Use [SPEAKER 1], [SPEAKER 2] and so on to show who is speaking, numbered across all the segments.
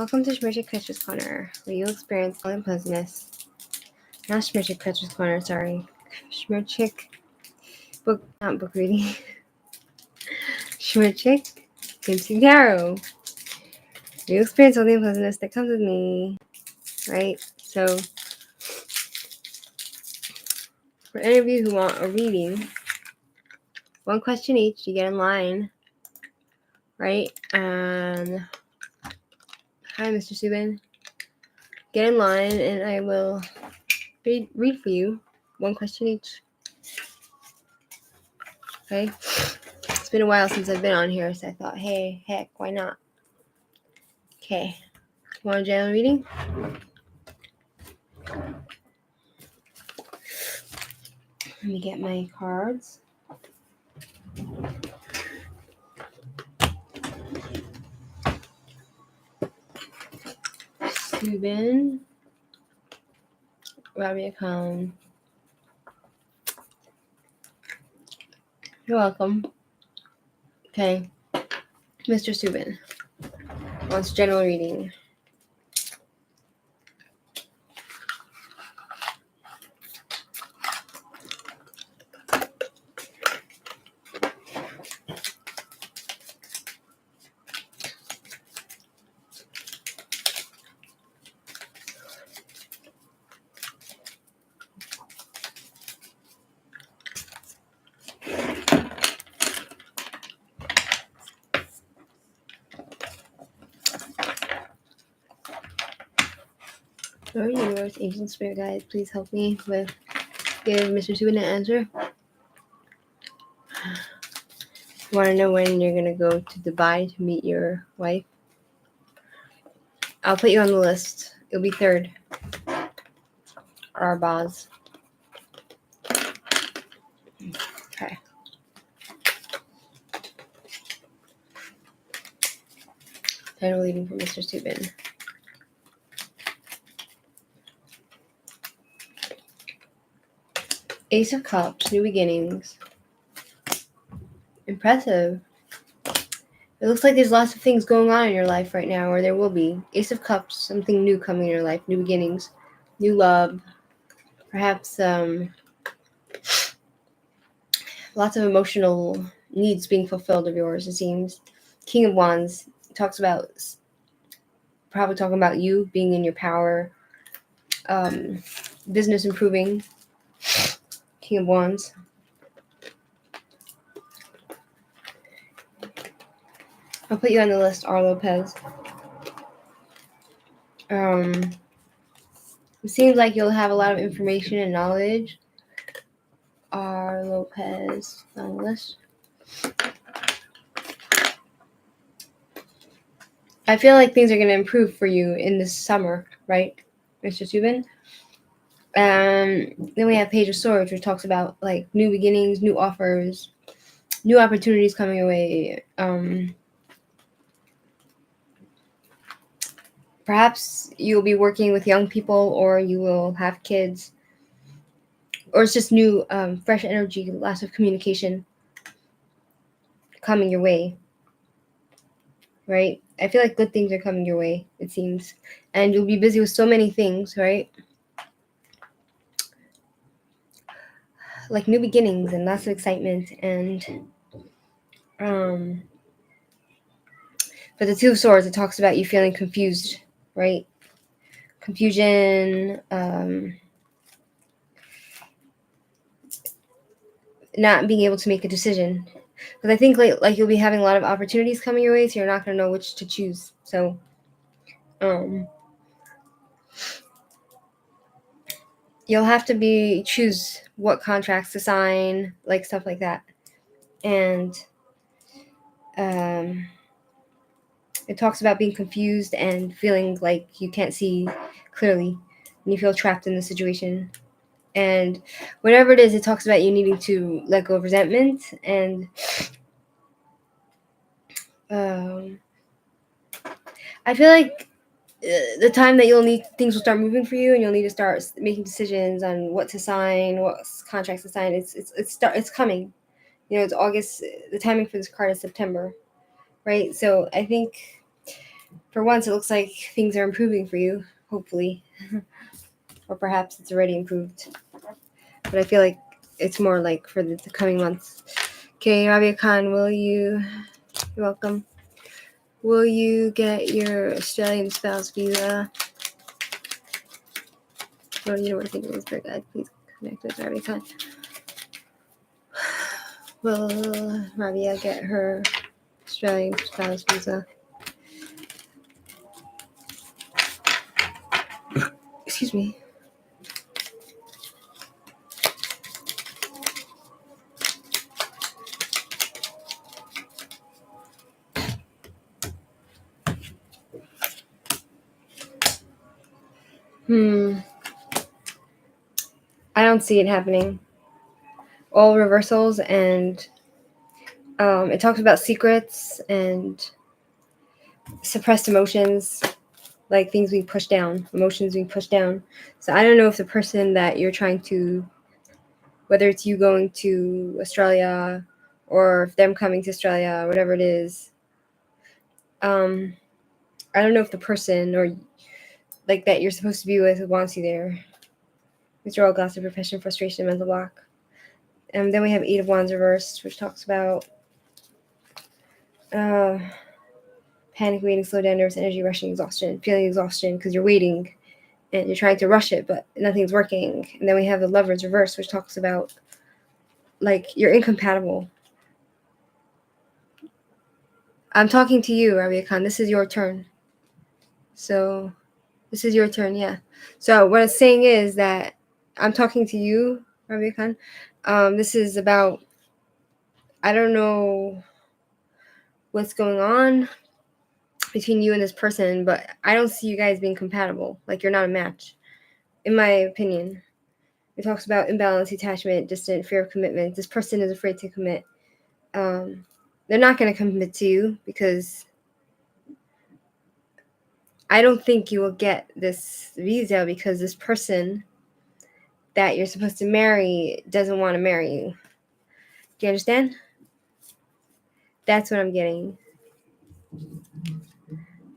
[SPEAKER 1] Welcome to Shmirchik Corner, where you'll experience all unpleasantness. Not Shmirchik Corner, sorry. Shmirchik not book reading. Shmirchik Ginseng Tarot. You experience all the unpleasantness that comes with me, right? So, for any of you who want a reading, one question each, you get in line, right? And hi, Mr. Subin. Get in line, and I will read for you. One question each. Okay? It's been a while since I've been on here, so I thought, hey, heck, why not? Okay. Want a general reading? Let me get my cards. Subin. Rabia Khan. You're welcome. Okay. Mr. Subin wants general reading. Our universe, ancient spirit guide, please help me give Mr. Subin an answer. You want to know when you're going to go to Dubai to meet your wife? I'll put you on the list. You'll be third. Arbaz. Okay. Title reading for Mr. Subin. Ace of Cups, new beginnings. Impressive. It looks like there's lots of things going on in your life right now, or there will be. Ace of Cups, something new coming in your life, new beginnings, new love, perhaps lots of emotional needs being fulfilled of yours, it seems. King of Wands talks about, probably talking about you being in your power, business improving. King of Wands. I'll put you on the list, R. Lopez. It seems like you'll have a lot of information and knowledge. R. Lopez on the list. I feel like things are going to improve for you in this summer, right, Mr. Subin? Then we have Page of Swords, which talks about like new beginnings, new offers, new opportunities coming your way. Perhaps you'll be working with young people, or you will have kids, or it's just new, fresh energy, lots of communication coming your way, right? I feel like good things are coming your way, it seems. And you'll be busy with so many things, right? Like new beginnings and lots of excitement. And for the Two of Swords, it talks about you feeling confused, right? Confusion, not being able to make a decision. Because I think like you'll be having a lot of opportunities coming your way, so you're not going to know which to choose. So, you'll have to choose what contracts to sign, like stuff like that. And it talks about being confused and feeling like you can't see clearly, and you feel trapped in the situation. And whatever it is, it talks about you needing to let go of resentment. And I feel like the time that things will start moving for you, and you'll need to start making decisions on what to sign, what contracts to sign. It's coming. You know, it's August. The timing for this card is September, right? So I think For once, it looks like things are improving for you, hopefully. Or perhaps it's already improved. But I feel like it's more like for the coming months. Okay, Rabia Khan, you're welcome. Will you get your Australian spouse visa? Well, you know what I think it was, but God, please connect with Rabia Khan. Will Rabia get her Australian spouse visa? Excuse me. I don't see it happening. All reversals, and it talks about secrets and suppressed emotions, like things being pushed down, emotions being pushed down. So I don't know if the person that you're trying to, whether it's you going to Australia or if them coming to Australia, whatever it is, I don't know if the person or like that you're supposed to be with wants you there. Withdrawal, gossip, repression, frustration, mental block. And then we have Eight of Wands reversed, which talks about panic, waiting, slow down, nervous energy, rushing, exhaustion, feeling exhaustion because you're waiting and you're trying to rush it, but nothing's working. And then we have the Lovers reverse, which talks about like you're incompatible. I'm talking to you, Rabia Khan. This is your turn. So this is your turn, yeah. So what I'm saying is that I'm talking to you, Rabia Khan. This is about, I don't know what's going on between you and this person, but I don't see you guys being compatible. Like you're not a match, in my opinion. It talks about imbalance, attachment, distant, fear of commitment. This person is afraid to commit. They're not going to commit to you because I don't think you will get this visa because this person that you're supposed to marry doesn't want to marry you. Do you understand? That's what I'm getting.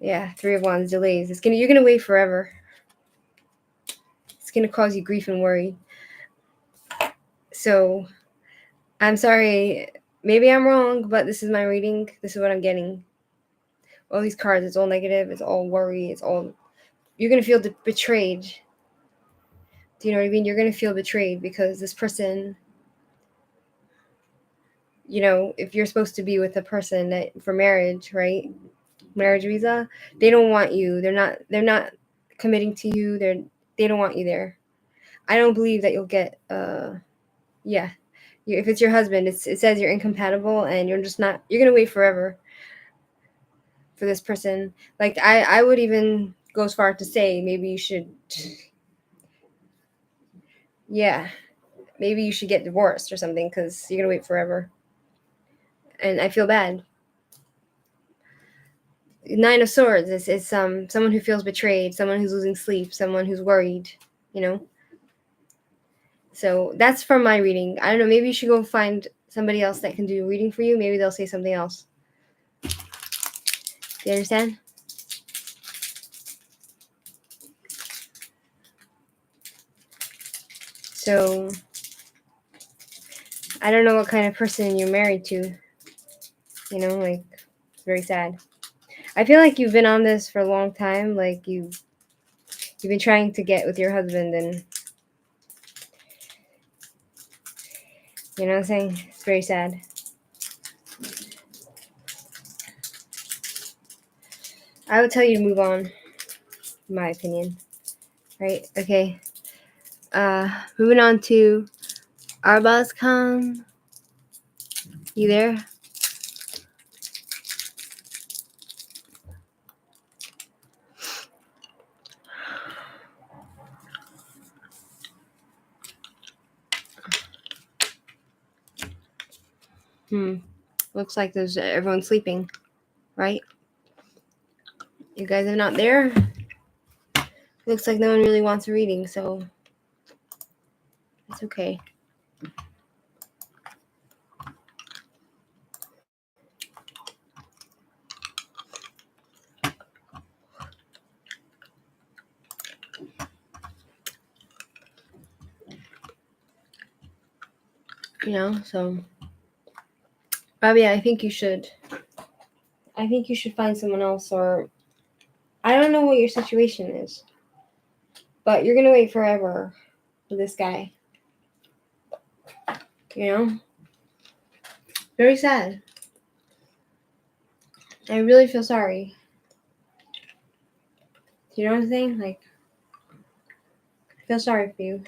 [SPEAKER 1] Yeah, Three of Wands delays. You're gonna wait forever. It's gonna cause you grief and worry. So I'm sorry, maybe I'm wrong, but this is my reading. This is what I'm getting. All these cards, it's all negative, it's all worry, you're gonna feel betrayed. Do you know what I mean? You're gonna feel betrayed because this person, you know, if you're supposed to be with a person that for marriage, right? Marriage visa, they don't want you. They're not committing to you. They don't want you there. I don't believe that you'll get yeah. If it's your husband, it says you're incompatible and you're going to wait forever for this person. Like I would even go as far to say maybe you should yeah, maybe you should get divorced or something cuz you're going to wait forever. And I feel bad. Nine of Swords is someone who feels betrayed, someone who's losing sleep, someone who's worried, you know. So that's from my reading. I don't know, maybe you should go find somebody else that can do a reading for you. Maybe they'll say something else. Do you understand? So I don't know what kind of person you're married to. You know, like it's very sad. I feel like you've been on this for a long time. Like you've been trying to get with your husband, and you know what I'm saying? It's very sad. I would tell you to move on, in my opinion. Right? Okay. Moving on to Arbaz Khan. You there? Looks like there's everyone's sleeping, right? You guys are not there. Looks like no one really wants a reading, so it's okay. So yeah, I think you should find someone else, or I don't know what your situation is, but you're gonna wait forever for this guy. Very sad. I really feel sorry. You know what I'm saying? Like, I feel sorry for you.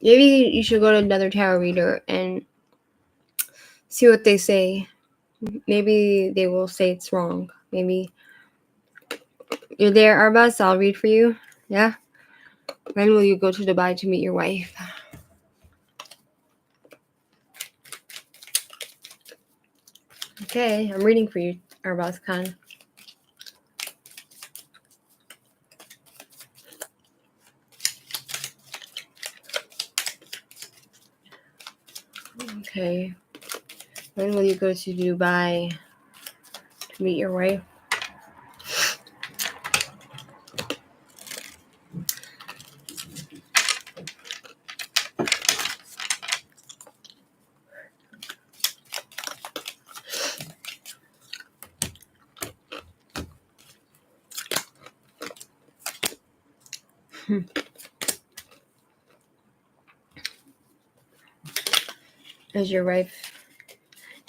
[SPEAKER 1] Maybe you should go to another tarot reader and see what they say. Maybe they will say it's wrong. Maybe you're there, Arbas. I'll read for you. Yeah? When will you go to Dubai to meet your wife? Okay, I'm reading for you, Arbas Khan. Okay. When will you go to Dubai to meet your wife?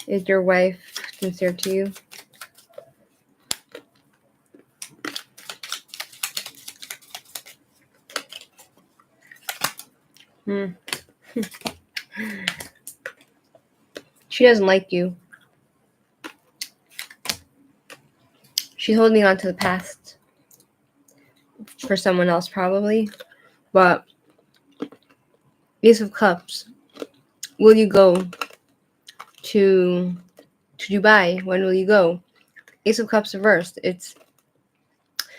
[SPEAKER 1] Is your wife sincere to you? She doesn't like you. She's holding on to the past for someone else, probably. But Ace of Cups. Will you go to Dubai? When will you go? Ace of Cups reversed. It's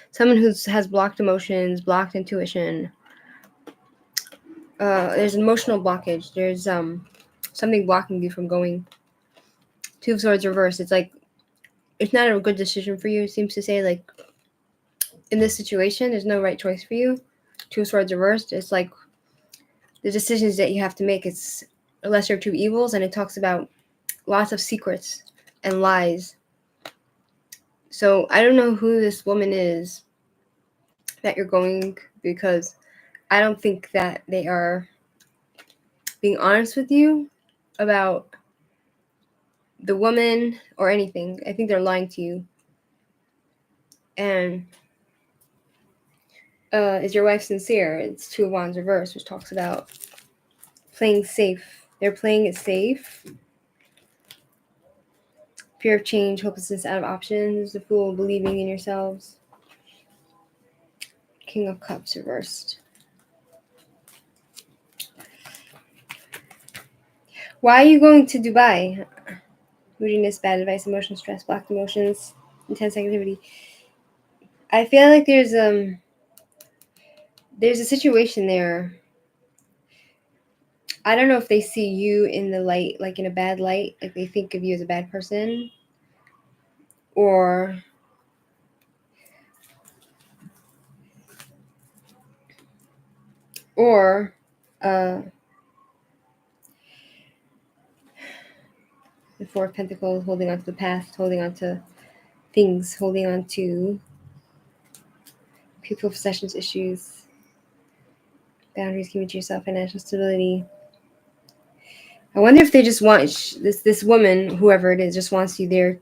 [SPEAKER 1] someone who has blocked emotions, blocked intuition. There's an emotional blockage. There's something blocking you from going. Two of Swords reversed. It's like it's not a good decision for you. It seems to say, like, in this situation, there's no right choice for you. Two of Swords reversed. It's like the decisions that you have to make. It's a lesser of two evils, and it talks about lots of secrets and lies. So I don't know who this woman is that you're going, because I don't think that they are being honest with you about the woman or anything. I think they're lying to you. And is your wife sincere? It's Two of Wands reversed, which talks about playing safe. They're playing it safe. Fear of change, hopelessness, out of options, the Fool, believing in yourselves. King of Cups reversed. Why are you going to Dubai? Moodiness, bad advice, emotional stress, blocked emotions, intense activity. I feel like there's a situation there. I don't know if they see you in the light, like in a bad light, like they think of you as a bad person, or the Four of Pentacles, holding on to the past, holding on to things, holding on to people, possessions, issues, boundaries, keeping to yourself, financial stability. I wonder if they just want this woman, whoever it is, just wants you there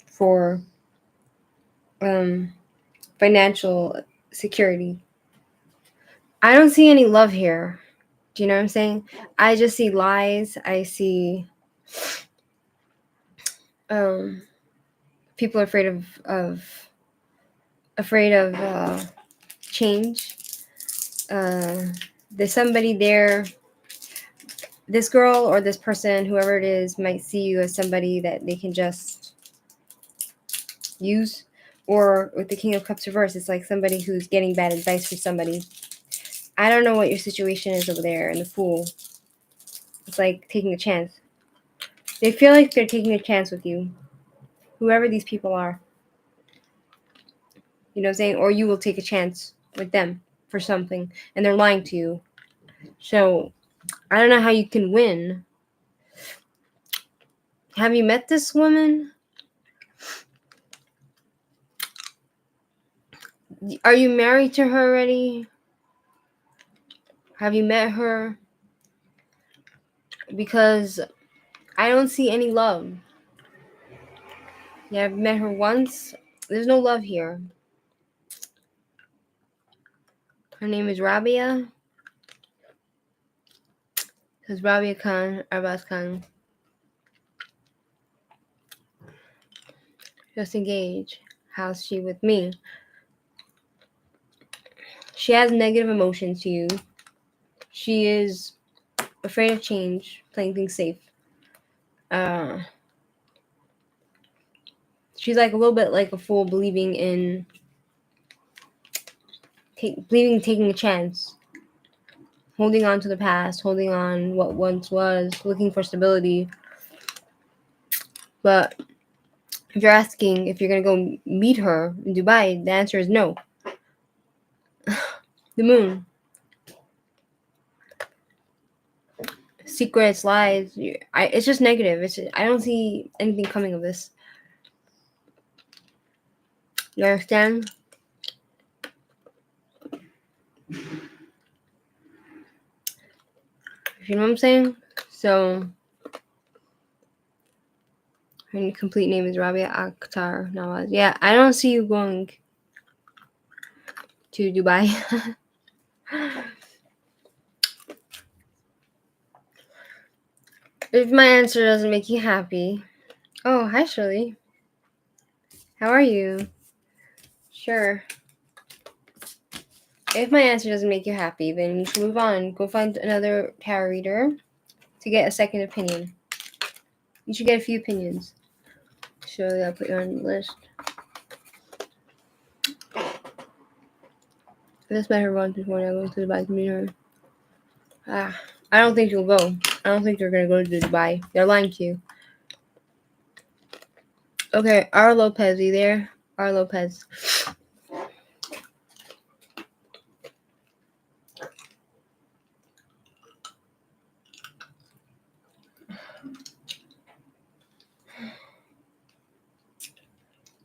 [SPEAKER 1] for financial security. I don't see any love here. Do you know what I'm saying? I just see lies. I see people are afraid of change. There's somebody there. This girl or this person, whoever it is, might see you as somebody that they can just use. Or with the King of Cups reversed, it's like somebody who's getting bad advice from somebody. I don't know what your situation is over there. And the Fool, it's like taking a chance. They feel like they're taking a chance with you, whoever these people are. You know what I'm saying? Or you will take a chance with them. for something, and they're lying to you. So I don't know how you can win. Have you met this woman? Are you married to her already? Have you met her? Because I don't see any love. Yeah, I've met her once. There's no love here. Her name is Rabia. Says Rabia Khan, Arbaz Khan. Just engage. How's she with me? She has negative emotions to you. She is afraid of change, playing things safe. She's like a little bit like a fool, believing in taking a chance, holding on to the past, holding on what once was, looking for stability. But if you're asking if you're gonna go meet her in Dubai, the answer is no. The moon. Secrets, lies. It's just negative. I don't see anything coming of this. You understand? You know what I'm saying? So her complete name is Rabia Akhtar Nawaz. Yeah, I don't see you going to Dubai. If my answer doesn't make you happy. Oh, hi Shirley. How are you? Sure. If my answer doesn't make you happy, then you should move on. Go find another tarot reader to get a second opinion. You should get a few opinions. Shirley, I'll put you on the list. I just met her once before and I'm going to Dubai to meet her. I don't think you'll go. I don't think they're going to go to Dubai. They're lying to you. Okay, R. Lopez, you there? R. Lopez.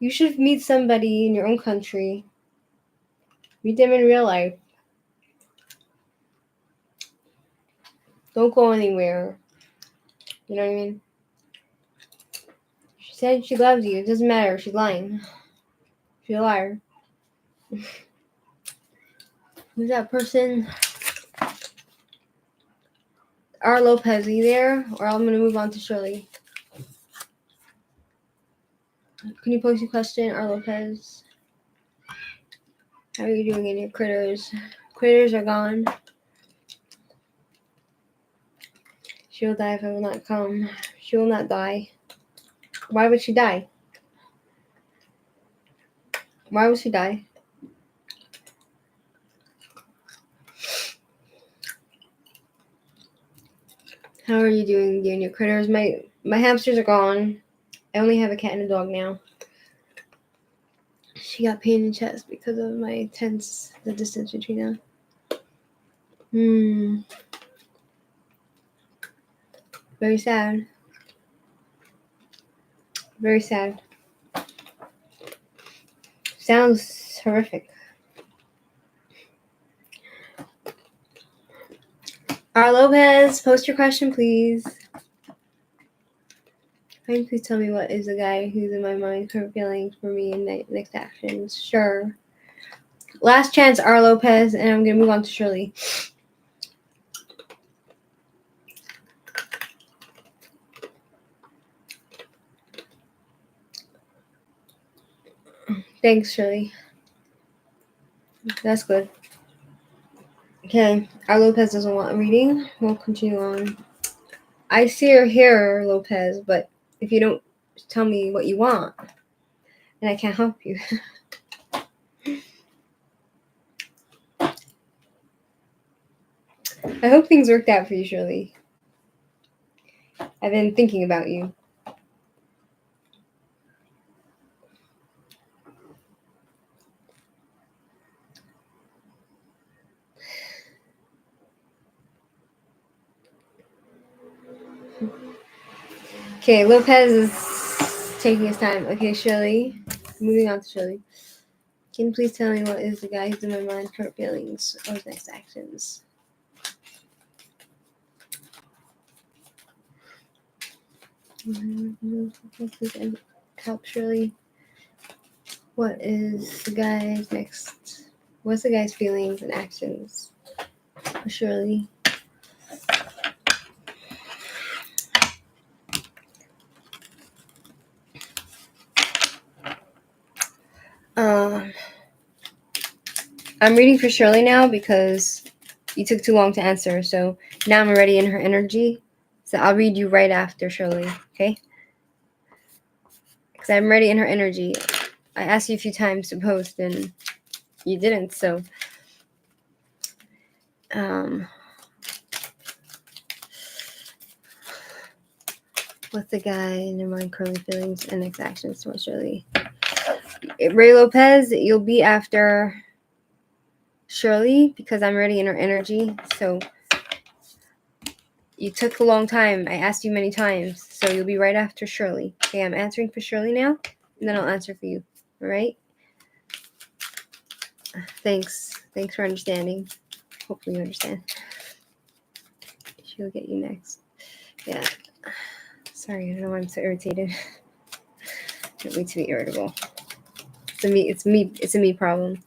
[SPEAKER 1] You should meet somebody in your own country. Meet them in real life. Don't go anywhere. You know what I mean? She said she loves you. It doesn't matter. She's lying. She's a liar. Who's that person? R. Lopez, are you there? Or I'm going to move on to Shirley. Can you post your question, R. Lopez? How are you doing in your critters? Critters are gone. She will die if I will not come. She will not die. Why would she die? Why would she die? How are you doing, you and your critters? My hamsters are gone. I only have a cat and a dog now. She got pain in the chest because of the distance between them. Very sad. Very sad. Sounds horrific. R. Lopez, post your question, please. Can you please tell me what is the guy who's in my mind, current feelings for me and next actions? Sure. Last chance, R. Lopez, and I'm going to move on to Shirley. Thanks, Shirley. That's good. Okay, R. Lopez doesn't want a reading. We'll continue on. I see your hair, Lopez, but if you don't tell me what you want, then I can't help you. I hope things worked out for you, Shirley. I've been thinking about you. Okay, Lopez is taking his time. Okay, Shirley. Moving on to Shirley. Can you please tell me what is the guy who's in my mind, current feelings, or his next actions? Help Shirley. What is the guy's next? What's the guy's feelings and actions? Shirley. I'm reading for Shirley now because you took too long to answer. So now I'm already in her energy. So I'll read you right after Shirley, okay? Because I'm already in her energy. I asked you a few times to post and you didn't. So what's the guy in your mind, curly feelings and next actions towards Shirley? Ray Lopez, you'll be after Shirley because I'm already in her energy. So you took a long time. I asked you many times. So you'll be right after Shirley. Okay, I'm answering for Shirley now, and then I'll answer for you. All right? Thanks. Thanks for understanding. Hopefully you understand. She'll get you next. Yeah. Sorry, I don't know why I'm so irritated. I don't need to be irritable. It's a me problem.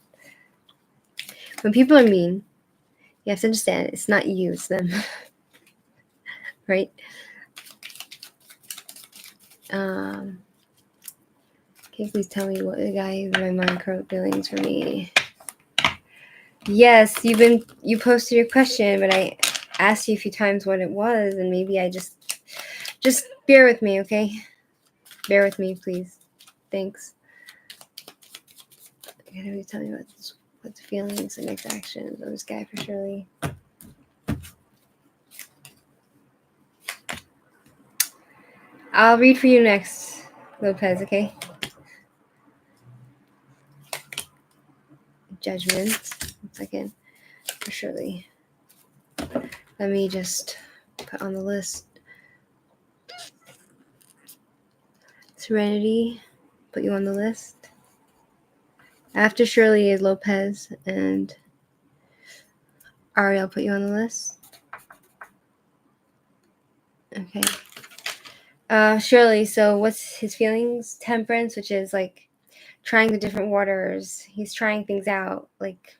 [SPEAKER 1] When people are mean, you have to understand it's not you, it's them. Right? Can you please tell me what the guy in my mind current feelings for me? Yes, you posted your question, but I asked you a few times what it was, and maybe I just bear with me, okay? Bear with me, please. Thanks. Okay, let me tell you what the feelings and next actions of this guy for Shirley. I'll read for you next, Lopez, okay? Judgment. 1 second. For Shirley. Let me just put on the list. Serenity. Put you on the list. After Shirley is Lopez and Ari. I'll put you on the list. Okay. Shirley, so what's his feelings? Temperance, which is like trying the different waters. He's trying things out. Like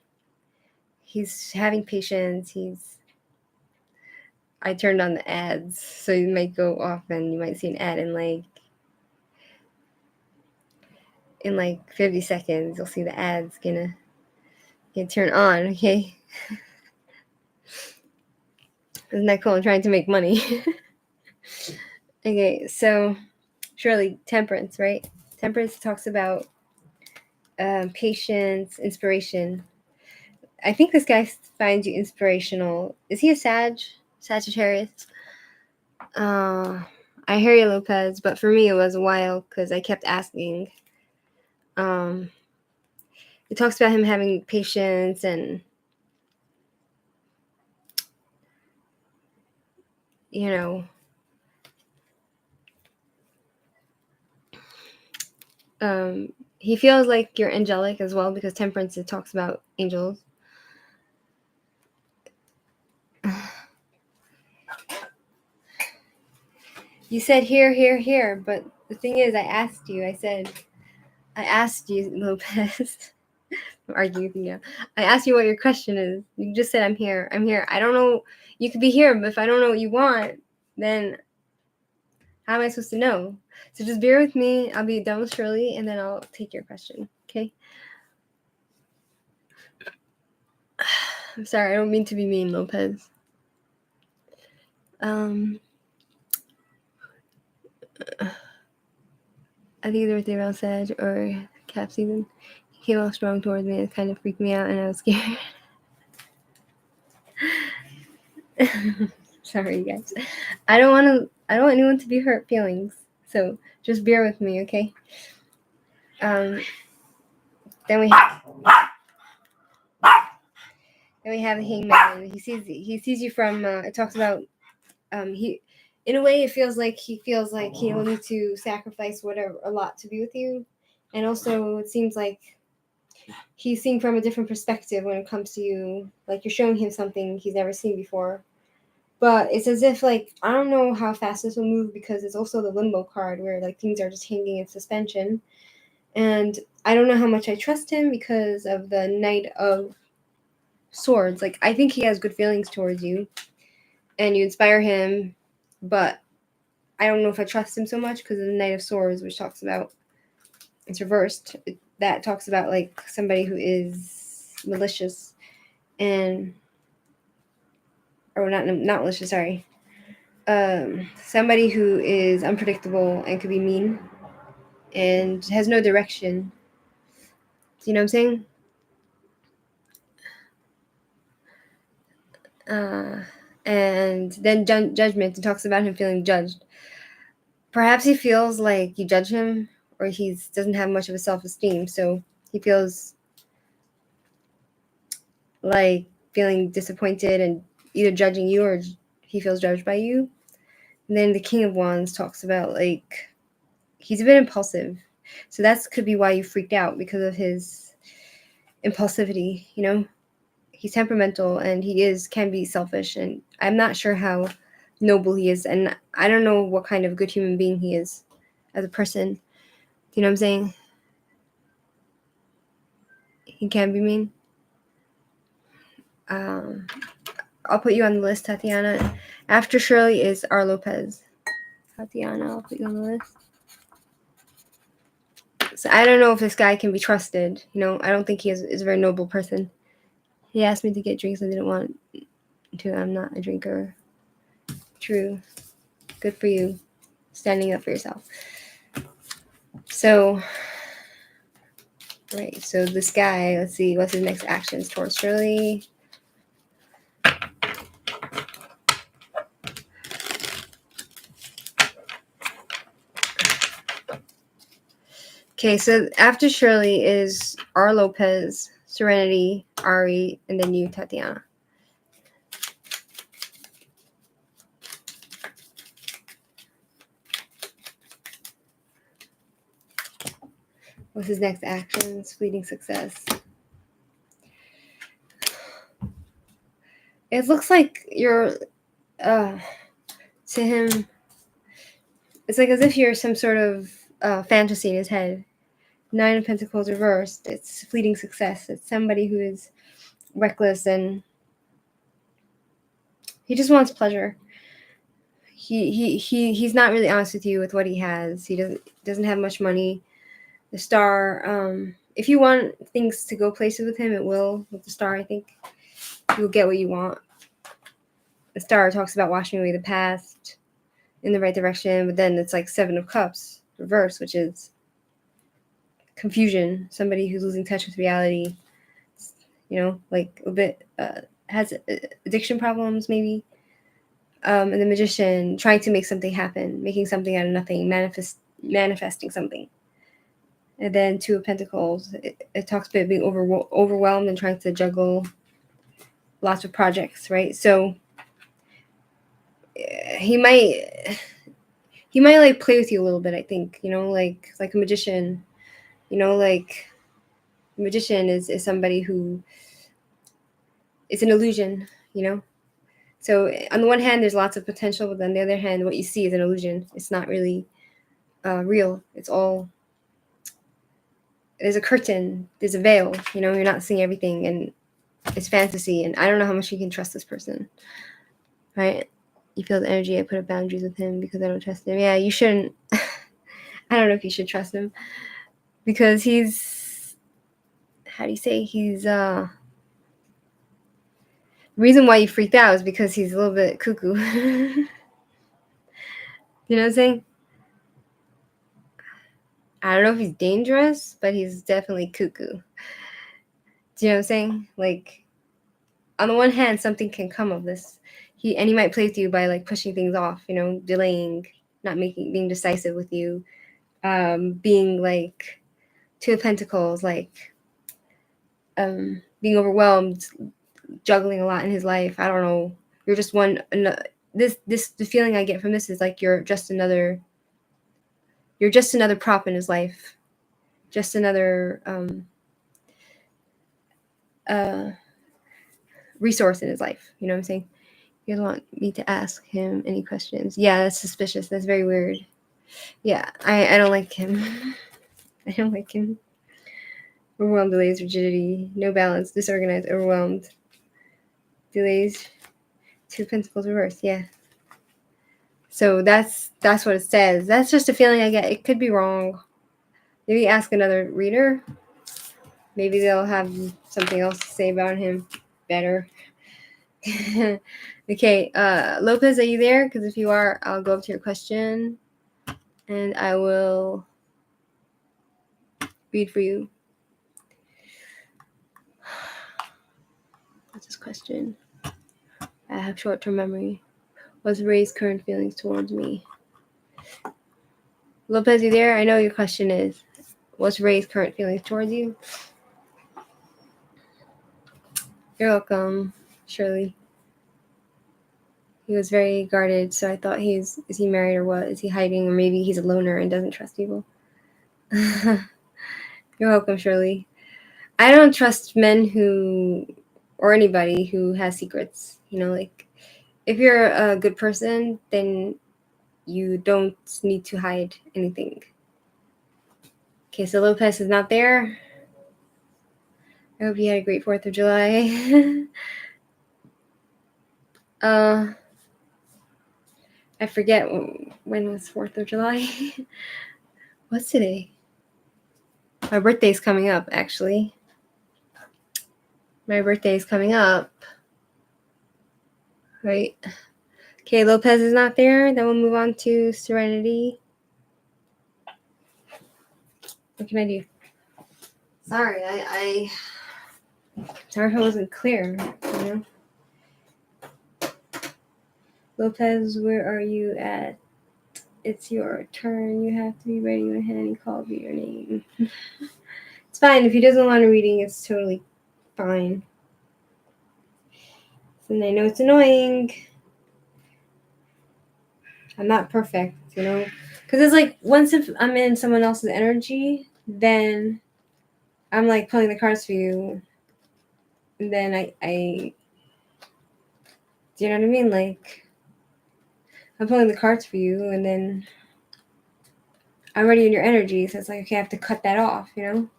[SPEAKER 1] he's having patience. I turned on the ads, so you might go off and you might see an ad in like 50 seconds. You'll see the ads gonna turn on, okay? Isn't that cool? I'm trying to make money. Okay, so Shirley, temperance, right? Temperance talks about patience, inspiration. I think this guy finds you inspirational. Is he a Sagittarius? I hear you, Lopez, but for me it was a while because I kept asking. It talks about him having patience and he feels like you're angelic as well because temperance, it talks about angels. You said here, but the thing is, I asked you, Lopez. I'm arguing with you now. I asked you what your question is. You just said, I'm here. I don't know. You could be here, but if I don't know what you want, then how am I supposed to know? So just bear with me. I'll be done with Shirley, and then I'll take your question, okay? I'm sorry. I don't mean to be mean, Lopez. I think either birthday around Sag or cap season. He came off strong towards me. It kind of freaked me out, and I was scared. Sorry, you guys. I don't want anyone to be hurt feelings. So just bear with me, okay? Then we have the hangman. He sees you from. It talks about in a way, it feels like he will need to sacrifice whatever a lot to be with you, and also it seems like he's seeing from a different perspective when it comes to you. Like you're showing him something he's never seen before. But it's as if like I don't know how fast this will move because it's also the limbo card where like things are just hanging in suspension, and I don't know how much I trust him because of the Knight of Swords. Like I think he has good feelings towards you, and you inspire him, but I don't know if I trust him so much because of the Knight of Swords, which talks about it's reversed. That talks about like somebody who is malicious and or not malicious. Sorry, somebody who is unpredictable and could be mean and has no direction. Do you know what I'm saying? And then judgment. It talks about him feeling judged. Perhaps he feels like you judge him, or he doesn't have much of a self-esteem, so he feels like feeling disappointed and either judging you or he feels judged by you. And then the King of Wands talks about like he's a bit impulsive, so that could be why you freaked out because of his impulsivity. You know, he's temperamental and he can be selfish, and I'm not sure how noble he is, and I don't know what kind of good human being he is as a person. Do you know what I'm saying? He can be mean. I'll put you on the list, Tatiana. After Shirley is R. Lopez. Tatiana, I'll put you on the list. So I don't know if this guy can be trusted. You know, I don't think he is a very noble person. He asked me to get drinks. I didn't want to. I'm not a drinker. True. Good for you. Standing up for yourself. So, right. So this guy, let's see, what's his next actions towards Shirley? Okay, so after Shirley is R. Lopez, Serenity, Ari, and then you, Tatiana. What's his next actions? Fleeting success. It looks like you're, to him, it's like as if you're some sort of fantasy in his head. 9 of Pentacles reversed. It's fleeting success. It's somebody who is reckless and he just wants pleasure. He's not really honest with you with what he has. He doesn't have much money. The Star, if you want things to go places with him, it will. With the Star, I think you'll get what you want. The Star talks about washing away the past in the right direction, but then it's like 7 of Cups reverse, which is confusion. Somebody who's losing touch with reality. You know, like a bit has addiction problems, maybe. And the Magician trying to make something happen, making something out of nothing, manifesting something. And then 2 of Pentacles, it talks about being overwhelmed and trying to juggle lots of projects, right? So he might like play with you a little bit, I think, you know, like a magician, you know, like a magician is somebody who it's an illusion, you know. So on the one hand, there's lots of potential, but on the other hand, what you see is an illusion. It's not really real. It's all, there's a curtain, there's a veil, you know, you're not seeing everything, and it's fantasy, and I don't know how much you can trust this person, right? You feel the energy. I put up boundaries with him because I don't trust him. Yeah, you shouldn't. I don't know if you should trust him because he's, how do you say, he's the reason why you freaked out is because he's a little bit cuckoo. You know what I'm saying? I don't know if he's dangerous, but he's definitely cuckoo. Do you know what I'm saying? Like, on the one hand, something can come of this. He might play with you by like pushing things off, you know, delaying, not being decisive with you, being like 2 of Pentacles, like being overwhelmed, juggling a lot in his life. I don't know. You're just one. the feeling I get from this is like you're just another prop in his life, just another resource in his life. You know what I'm saying? You guys want me to ask him any questions? Yeah, that's suspicious. That's very weird. Yeah, I don't like him. I don't like him. Overwhelmed, delays, rigidity, no balance, disorganized, overwhelmed, delays, 2 pentacles reversed. Yeah. So that's what it says. That's just a feeling I get. It could be wrong. Maybe ask another reader. Maybe they'll have something else to say about him better. Okay, Lopez, are you there? Because if you are, I'll go up to your question and I will read for you. What's this question? I have short-term memory. What's Ray's current feelings towards me? Lopez, you there? I know your question is, what's Ray's current feelings towards you? You're welcome, Shirley. He was very guarded, so I thought is he married or what? Is he hiding, or maybe he's a loner and doesn't trust people? You're welcome, Shirley. I don't trust men or anybody who has secrets. You know, like, if you're a good person, then you don't need to hide anything. Okay, so Lopez is not there. I hope you had a great 4th of July. I forget when was 4th of July. What's today? My birthday's coming up, actually. My birthday's coming up. Right. Okay, Lopez is not there. Then we'll move on to Serenity. What can I do? Sorry, sorry if I wasn't clear, you know? Lopez, where are you at? It's your turn. You have to be ready when Hanny calls you your name. It's fine. If he doesn't want a reading, it's totally fine. And I know it's annoying. I'm not perfect, you know? Because it's like, once if I'm in someone else's energy, then I'm like pulling the cards for you. And then I do you know what I mean? Like, I'm pulling the cards for you, and then I'm already in your energy, so it's like, okay, I have to cut that off, you know?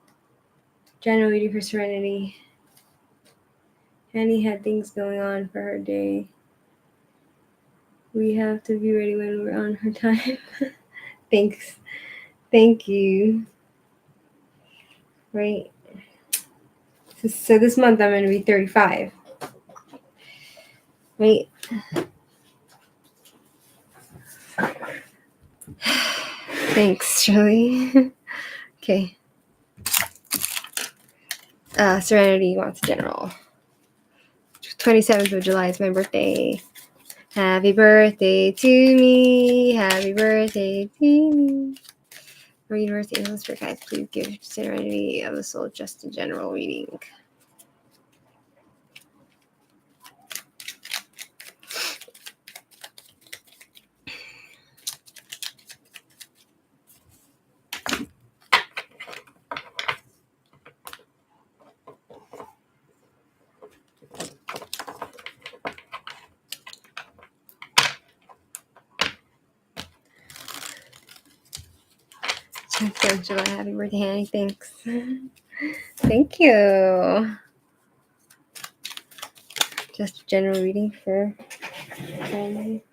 [SPEAKER 1] General reading for Serenity. Annie had things going on for her day. We have to be ready when we're on her time. Thanks. Thank you. Right. So this month I'm going to be 35. Right. Thanks, Shirley. Okay. Serenity wants general. 27th of July is my birthday. Happy birthday to me. Happy birthday to me. For University of Spirit guys, please give Serenity of the Soul just a general reading. July, happy birthday, Hanny. Thanks. Thank you. Just a general reading for Hanny.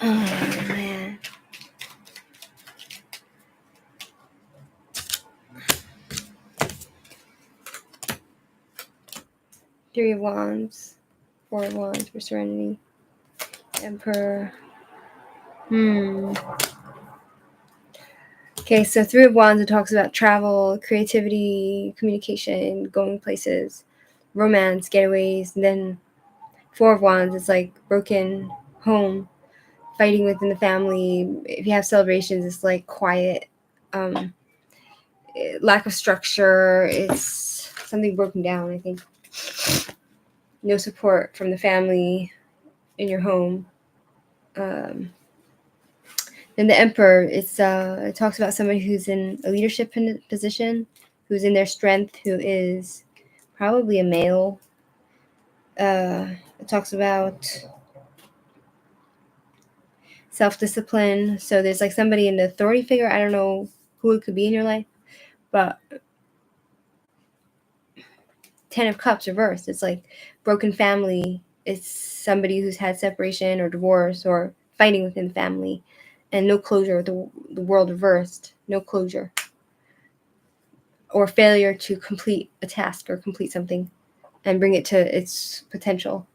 [SPEAKER 1] Oh, man. Three of Wands. 4 of Wands for Serenity. Emperor. Okay, so 3 of Wands, it talks about travel, creativity, communication, going places, romance, getaways. And then 4 of Wands, it's like broken home, fighting within the family. If you have celebrations, it's like quiet, lack of structure. It's something broken down, I think. no support from the family in your home. Then the Emperor, it talks about somebody who's in a leadership position, who's in their strength, who is probably a male. It talks about self-discipline. So there's like somebody in the authority figure. I don't know who it could be in your life, but 10 of Cups reversed. It's like broken family. It's somebody who's had separation or divorce or fighting within the family, and no closure with the world reversed. No closure. Or failure to complete a task or complete something and bring it to its potential.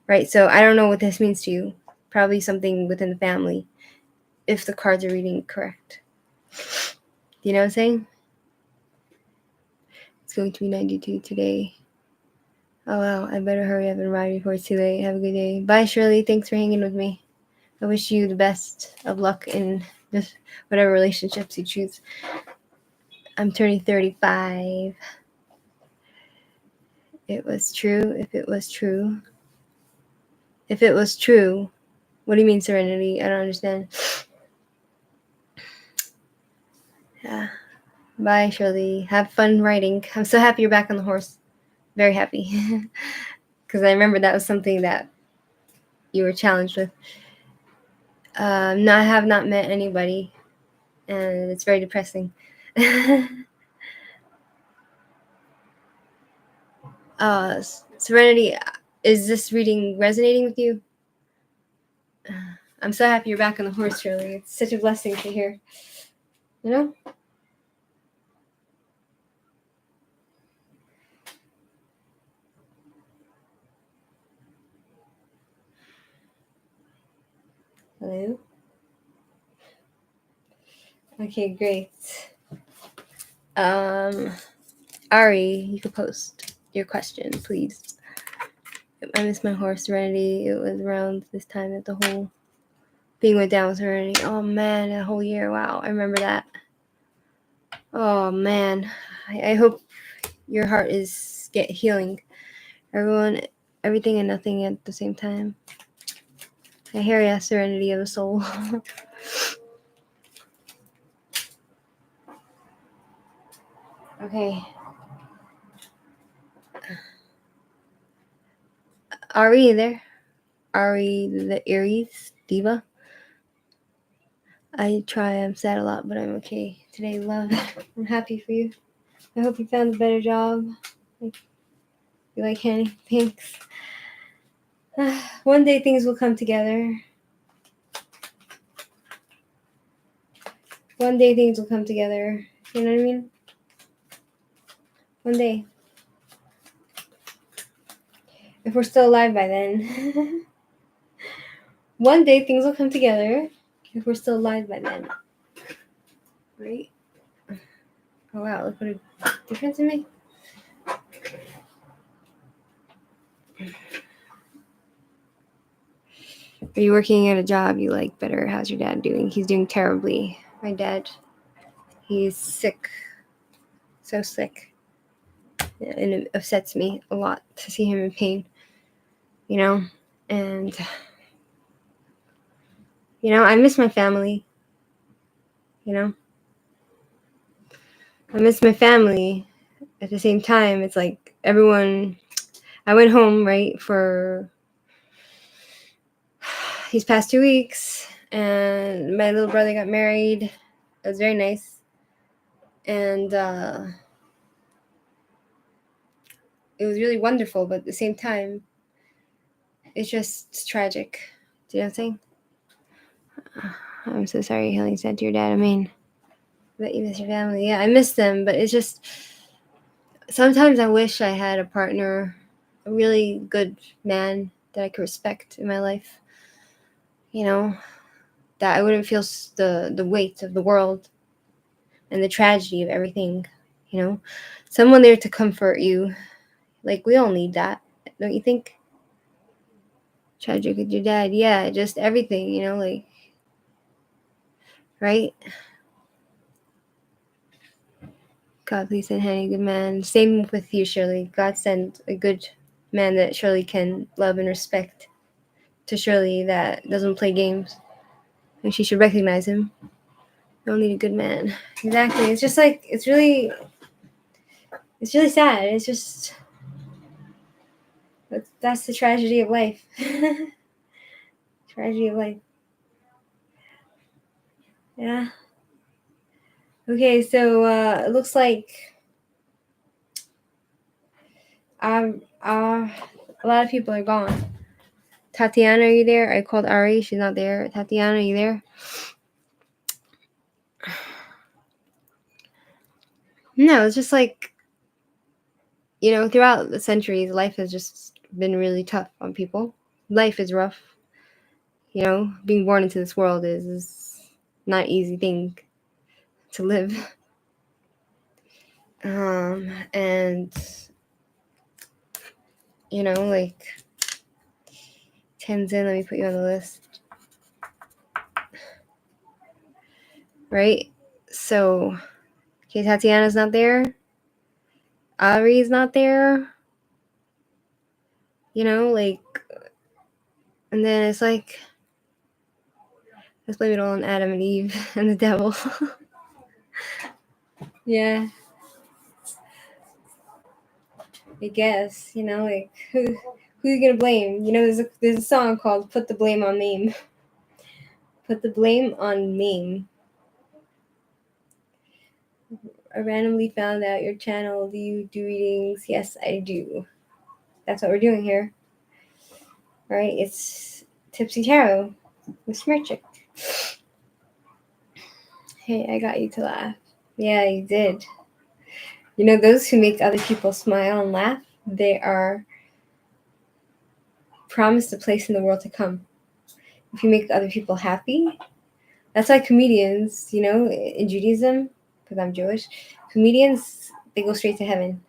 [SPEAKER 1] Right? So I don't know what this means to you. Probably something within the family, if the cards are reading correct. You know what I'm saying? It's going to be 92 today. Oh, wow. I better hurry up and ride before it's too late. Have a good day. Bye, Shirley. Thanks for hanging with me. I wish you the best of luck in just whatever relationships you choose. I'm turning 35. It was true. If it was true. If it was true. What do you mean, Serenity? I don't understand. Yeah. Bye, Shirley. Have fun riding. I'm so happy you're back on the horse. Very happy. Because I remember that was something that you were challenged with. I have not met anybody, and it's very depressing. Serenity, is this reading resonating with you? I'm so happy you're back on the horse, Shirley. It's such a blessing to hear. You know? Hello? Okay, great. Ari, you could post your question, please. I miss my horse, Serenity. It was around this time that the whole thing went down with Serenity. Oh, man, a whole year. Wow, I remember that. Oh, man. I hope your heart is healing. Everything and nothing at the same time. I hear ya, Serenity of the soul. Okay. Ari, you there? Ari, the Aries diva. I try. I'm sad a lot, but I'm okay today. Love. I'm happy for you. I hope you found a better job. You like Hanny? Thanks. One day things will come together. One day things will come together. You know what I mean? One day. If we're still alive by then. One day things will come together. If we're still alive by then. Right? Oh wow, look what a difference it makes. Are you working at a job you like better? How's your dad doing? He's doing terribly. My dad, he's sick. So sick. And it upsets me a lot to see him in pain. You know? And, I miss my family. I miss my family. At the same time, it's like everyone... I went home, right, for these past 2 weeks. And my little brother got married. It was very nice. And it was really wonderful, but at the same time, it's just tragic. Do you know what I'm saying? I'm so sorry Helen said to your dad. I mean, that you miss your family. Yeah, I miss them, but it's just... Sometimes I wish I had a partner, a really good man that I could respect in my life. That I wouldn't feel the weight of the world and the tragedy of everything. Someone there to comfort you. Like, we all need that, don't you think? Tragic with your dad. Yeah, just everything, like, right? God, please send Henny a good man. Same with you, Shirley. God send a good man that Shirley can love and respect to Shirley that doesn't play games. And she should recognize him. You'll need a good man. Exactly. It's just like, it's really sad. It's just, that's the tragedy of life. Tragedy of life. Yeah. Okay, so it looks like a lot of people are gone. Tatiana, are you there? I called Ari. She's not there. Tatiana, are you there? No, it's just like, throughout the centuries, life has just been really tough on people. Life is rough. Being born into this world is not an easy thing to live. And, like, Tenzin, let me put you on the list. Right? So, okay, Tatiana's not there. Ari's not there. Like, and then it's like, let's blame it all on Adam and Eve and the devil. Yeah. I guess, like, who you gonna blame? There's a song called "Put the Blame on Mame." Put the blame on Mame. I randomly found out your channel. Do you do readings? Yes, I do. That's what we're doing here. Right? It's Tipsy Tarot with Shmirchik. Hey, I got you to laugh. Yeah, you did. Those who make other people smile and laugh, they are promised a place in the world to come. If you make other people happy, that's why comedians, in Judaism, because I'm Jewish, comedians, they go straight to heaven,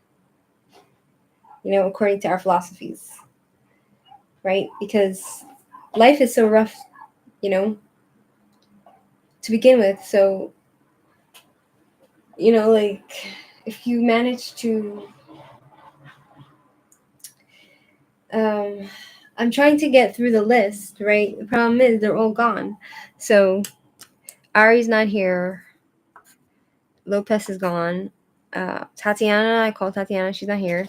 [SPEAKER 1] according to our philosophies, right? Because life is so rough, to begin with. So, like, if you manage to, I'm trying to get through the list, right? The problem is they're all gone. So, Ari's not here. Lopez is gone. Tatiana, I called Tatiana. She's not here.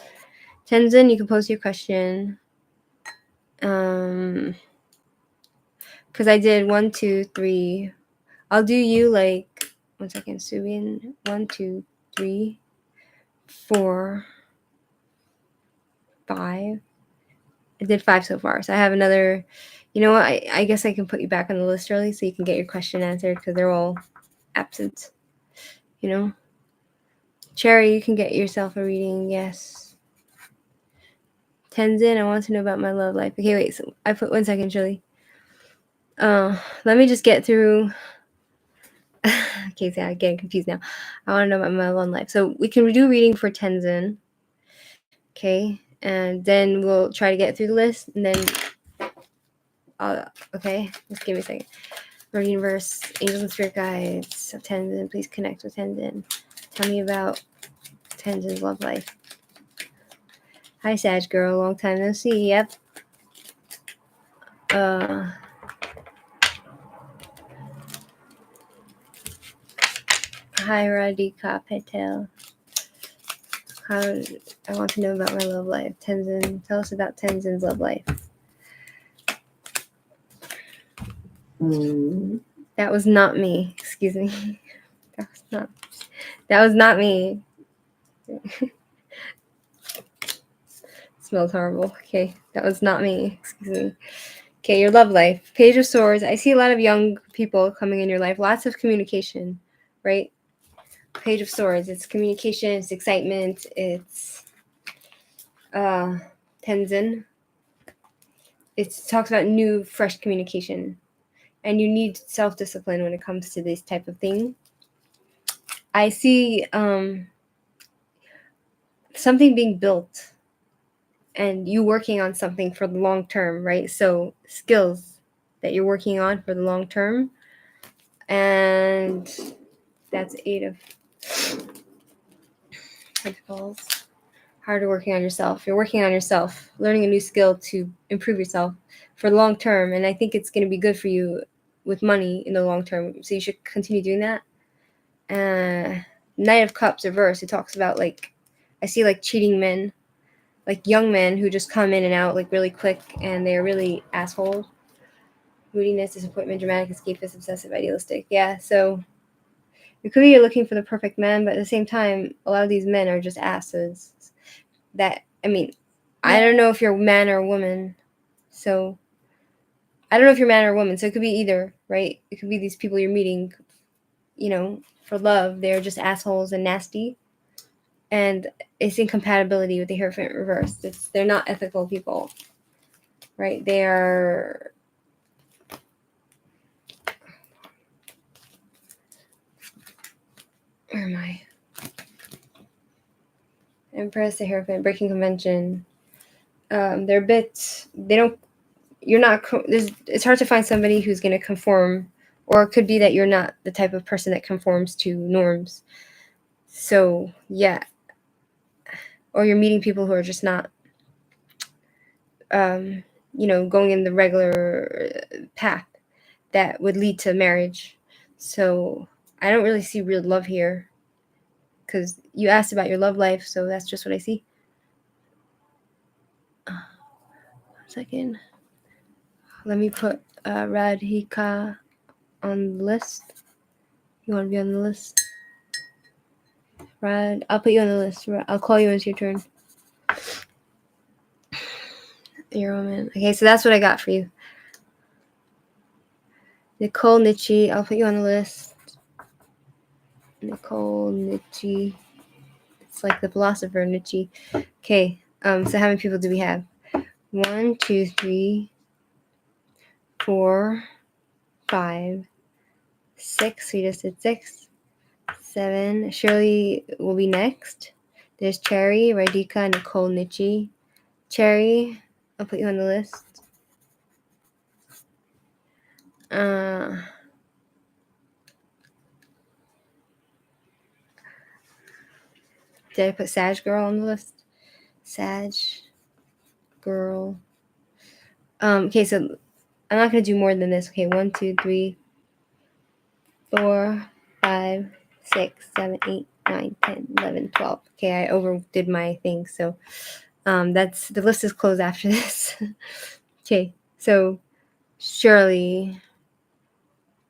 [SPEAKER 1] Tenzin, you can post your question. Because I did 1, 2, 3. I'll do you like 1 second. Subin, 1, 2, 3, 4, 5. I did 5 so far. So I have another. You know what? I guess I can put you back on the list early so you can get your question answered because they're all absent. Cherry, you can get yourself a reading. Yes. Tenzin, I want to know about my love life. Okay, wait. So I put 1 second, Shirley. Let me just get through. Okay, so I'm getting confused now. I want to know about my love life. So we can do reading for Tenzin. Okay, and then we'll try to get through the list, and then okay, just give me a second. Lord Universe, Angels and Spirit Guides of Tenzin, please connect with Tenzin. Tell me about Tenzin's love life. Hi, Sag girl, long time no see. Yep. Hi, Radhika Patel. I want to know about my love life. Tenzin, tell us about Tenzin's love life. That was not me. Excuse me. That was not me. Smells horrible. Okay, that was not me. Excuse me. Okay, your love life. Page of Swords. I see a lot of young people coming in your life. Lots of communication, right? Page of Swords. It's communication. It's excitement. It's Tenzin. It talks about new, fresh communication. And you need self-discipline when it comes to this type of thing. I see something being built and you working on something for the long term, right? So skills that you're working on for the long term. And that's 8 of Pentacles. Harder working on yourself. You're working on yourself, learning a new skill to improve yourself for the long term. And I think it's going to be good for you with money in the long term. So you should continue doing that. Knight of Cups reverse. It talks about, like, I see like cheating men, like young men who just come in and out like really quick, and they're really assholes. Moodiness, disappointment, dramatic, escapist, obsessive, idealistic. Yeah, so it could be you're looking for the perfect man, but at the same time, a lot of these men are just asses. That, I mean, I don't know if you're a man or a woman. So I don't know if you're a man or a woman. So it could be either, right? It could be these people you're meeting, you know, for love. They're just assholes and nasty. And it's incompatibility with the Hierophant reverse. They're not ethical people, right? They are... Where am I? Empress, the Hierophant, breaking convention. They're a bit... They don't... You're not... It's hard to find somebody who's going to conform. Or it could be that you're not the type of person that conforms to norms. So, yeah. Or you're meeting people who are just not, you know, going in the regular path that would lead to marriage. So I don't really see real love here, because you asked about your love life, so that's just what I see. 1 second. Let me put Radhika on the list. You want to be on the list? I'll put you on the list. I'll call you when it's your turn. You're a woman. Okay, so that's what I got for you. Nicole Nietzsche, I'll put you on the list. Nicole Nietzsche. It's like the philosopher Nietzsche. Okay, so how many people do we have? 1, 2, 3, 4, 5, 6. We just did 6. 7. Shirley will be next. There's Cherry, Radhika, Nicole Nietzsche. Cherry, I'll put you on the list. Did I put Sag Girl on the list? Sag Girl. Okay, so I'm not going to do more than this. Okay, 1, 2, 3, 4, 5, 6, 7, 8, 9, 10, 11, 12. Okay, I overdid my thing, so that's the list is closed after this. Okay, so Shirley,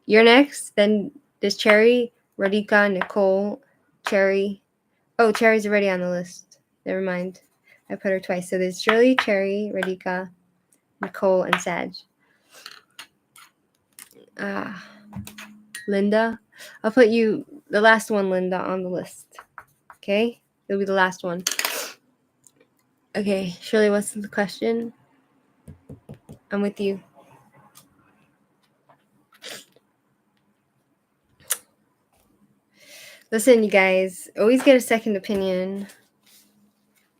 [SPEAKER 1] you're next. Then there's Cherry, Radhika, Nicole, Cherry. Oh, Cherry's already on the list. Never mind. I put her twice. So there's Shirley, Cherry, Radhika, Nicole, and Sag. Linda. I'll put you, the last one, Linda, on the list. Okay? It'll be the last one. Okay, Shirley, what's the question? I'm with you. Listen, you guys, always get a second opinion.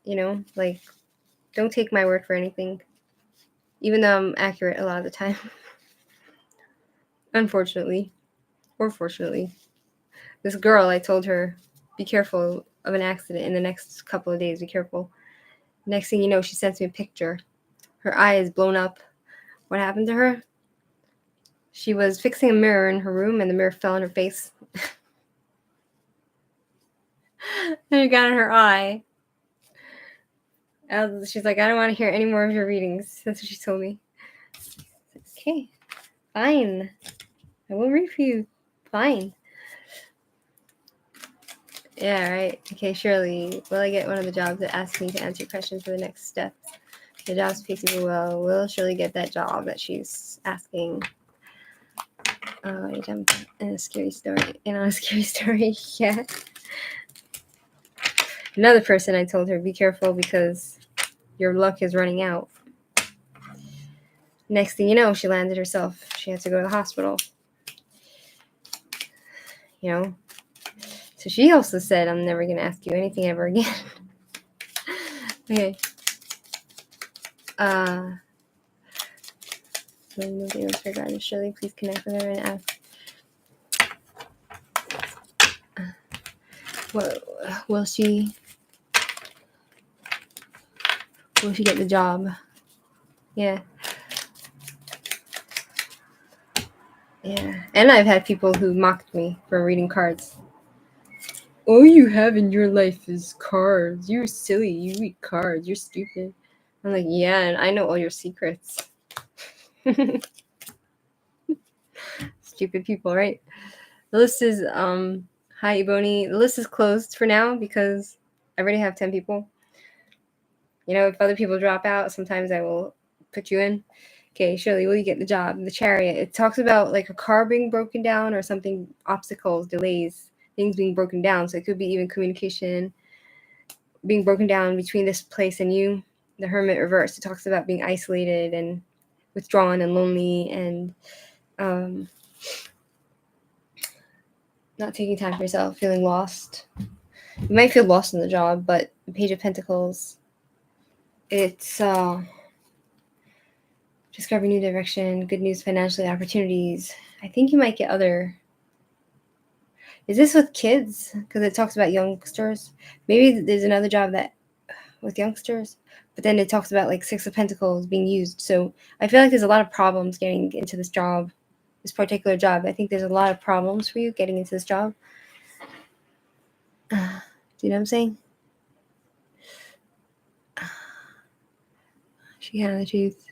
[SPEAKER 1] You know, like, don't take my word for anything. Even though I'm accurate a lot of the time. Unfortunately. Or fortunately. This girl, I told her, be careful of an accident in the next couple of days. Be careful. Next thing you know, she sends me a picture. Her eye is blown up. What happened to her? She was fixing a mirror in her room, and the mirror fell on her face. And it got in her eye. She's like, I don't want to hear any more of your readings. That's what she told me. Okay, fine. I will read for you. Fine. Yeah, right. Okay, Shirley, will I get one of the jobs that asks me to answer questions for the next steps? The job speaks super well. Will Shirley get that job that she's asking? In a scary story. And on a scary story, yeah. Another person, I told her, be careful because your luck is running out. Next thing you know, she landed herself. She had to go to the hospital. You know? So she also said, I'm never going to ask you anything ever again. Okay. Moving else regarding Shirley, please connect with her and ask. Will she Will she get the job? Yeah. Yeah. And I've had people who mocked me for reading cards. All you have in your life is cards. You're silly. You read cards. You're stupid. I'm like, yeah, and I know all your secrets. Stupid people, right? The list is hi Ebony. The list is closed for now because I already have 10 people. You know, if other people drop out, sometimes I will put you in. Okay, Shirley, will you get the job? The Chariot. It talks about like a car being broken down or something, obstacles, delays, things being broken down. So it could be even communication being broken down between this place and you. The Hermit reverse. It talks about being isolated and withdrawn and lonely and not taking time for yourself, feeling lost. You might feel lost in the job, but the Page of Pentacles, it's discovering new direction, good news financially, opportunities. I think you might get other. Is this with kids? Because it talks about youngsters. Maybe there's another job that with youngsters, but then it talks about like Six of Pentacles being used. So I feel like there's a lot of problems getting into this job, this particular job. I think there's a lot of problems for you getting into this job. Do you know what I'm saying? She had the truth.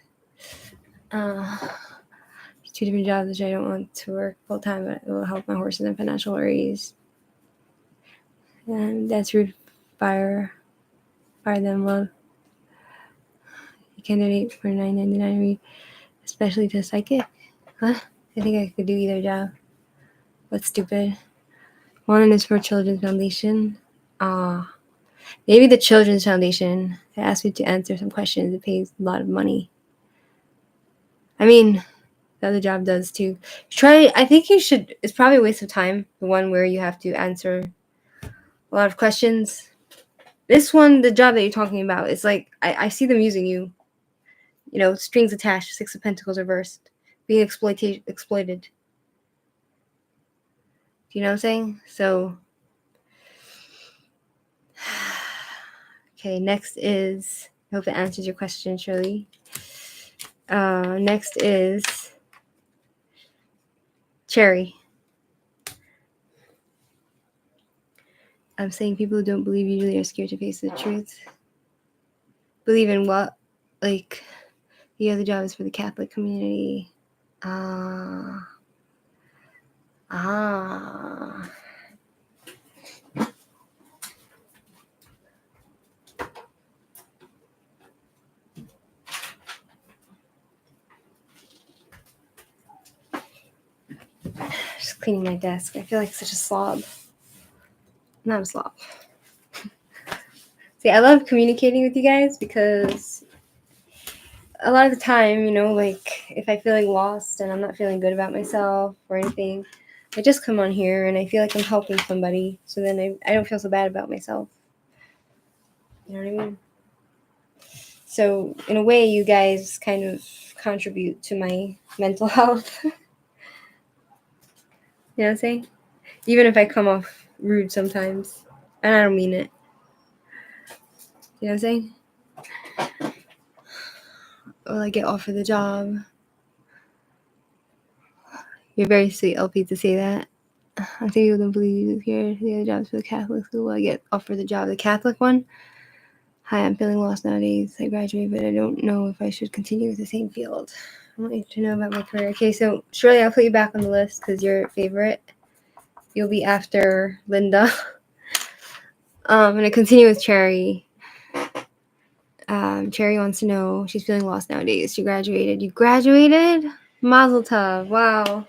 [SPEAKER 1] Two different jobs which I don't want to work full time, but it will help my horses and financial worries. And that's root fire them love. You can donate for $9.99 a week, especially to psychic. Huh? I think I could do either job. What's stupid? One is for Children's Foundation. Maybe the Children's Foundation. They asked me to answer some questions. It pays a lot of money. I mean, the other job does too. I think you should. It's probably a waste of time. The one where you have to answer a lot of questions. This one, the job that you're talking about, is like I see them using you. You know, strings attached, Six of Pentacles reversed, being exploited. Do you know what I'm saying? So, okay. Next is. I hope it answers your question, Shirley. Next is Cherry. I'm saying people who don't believe usually are scared to face the truth. Believe in what? Like, the other job is for the Catholic community. Just cleaning my desk. I feel like such a slob. Not a slob. See, I love communicating with you guys because a lot of the time, you know, like if I feel like lost and I'm not feeling good about myself or anything, I just come on here and I feel like I'm helping somebody. So then I don't feel so bad about myself. You know what I mean? So in a way, you guys kind of contribute to my mental health. You know what I'm saying? Even if I come off rude sometimes. And I don't mean it. You know what I'm saying? Will I get offered the job? You're very sweet, LP, to say that. I think people don't believe you here. The other jobs for the Catholic school. Will I get offered the job? The Catholic one? Hi, I'm feeling lost nowadays. I graduated, but I don't know if I should continue with the same field. I want you to know about my career. Okay, so Shirley, I'll put you back on the list because you're favorite. You'll be after Linda. I'm going to continue with Cherry. Cherry wants to know. She's feeling lost nowadays. She graduated. You graduated? Mazel tov. Wow.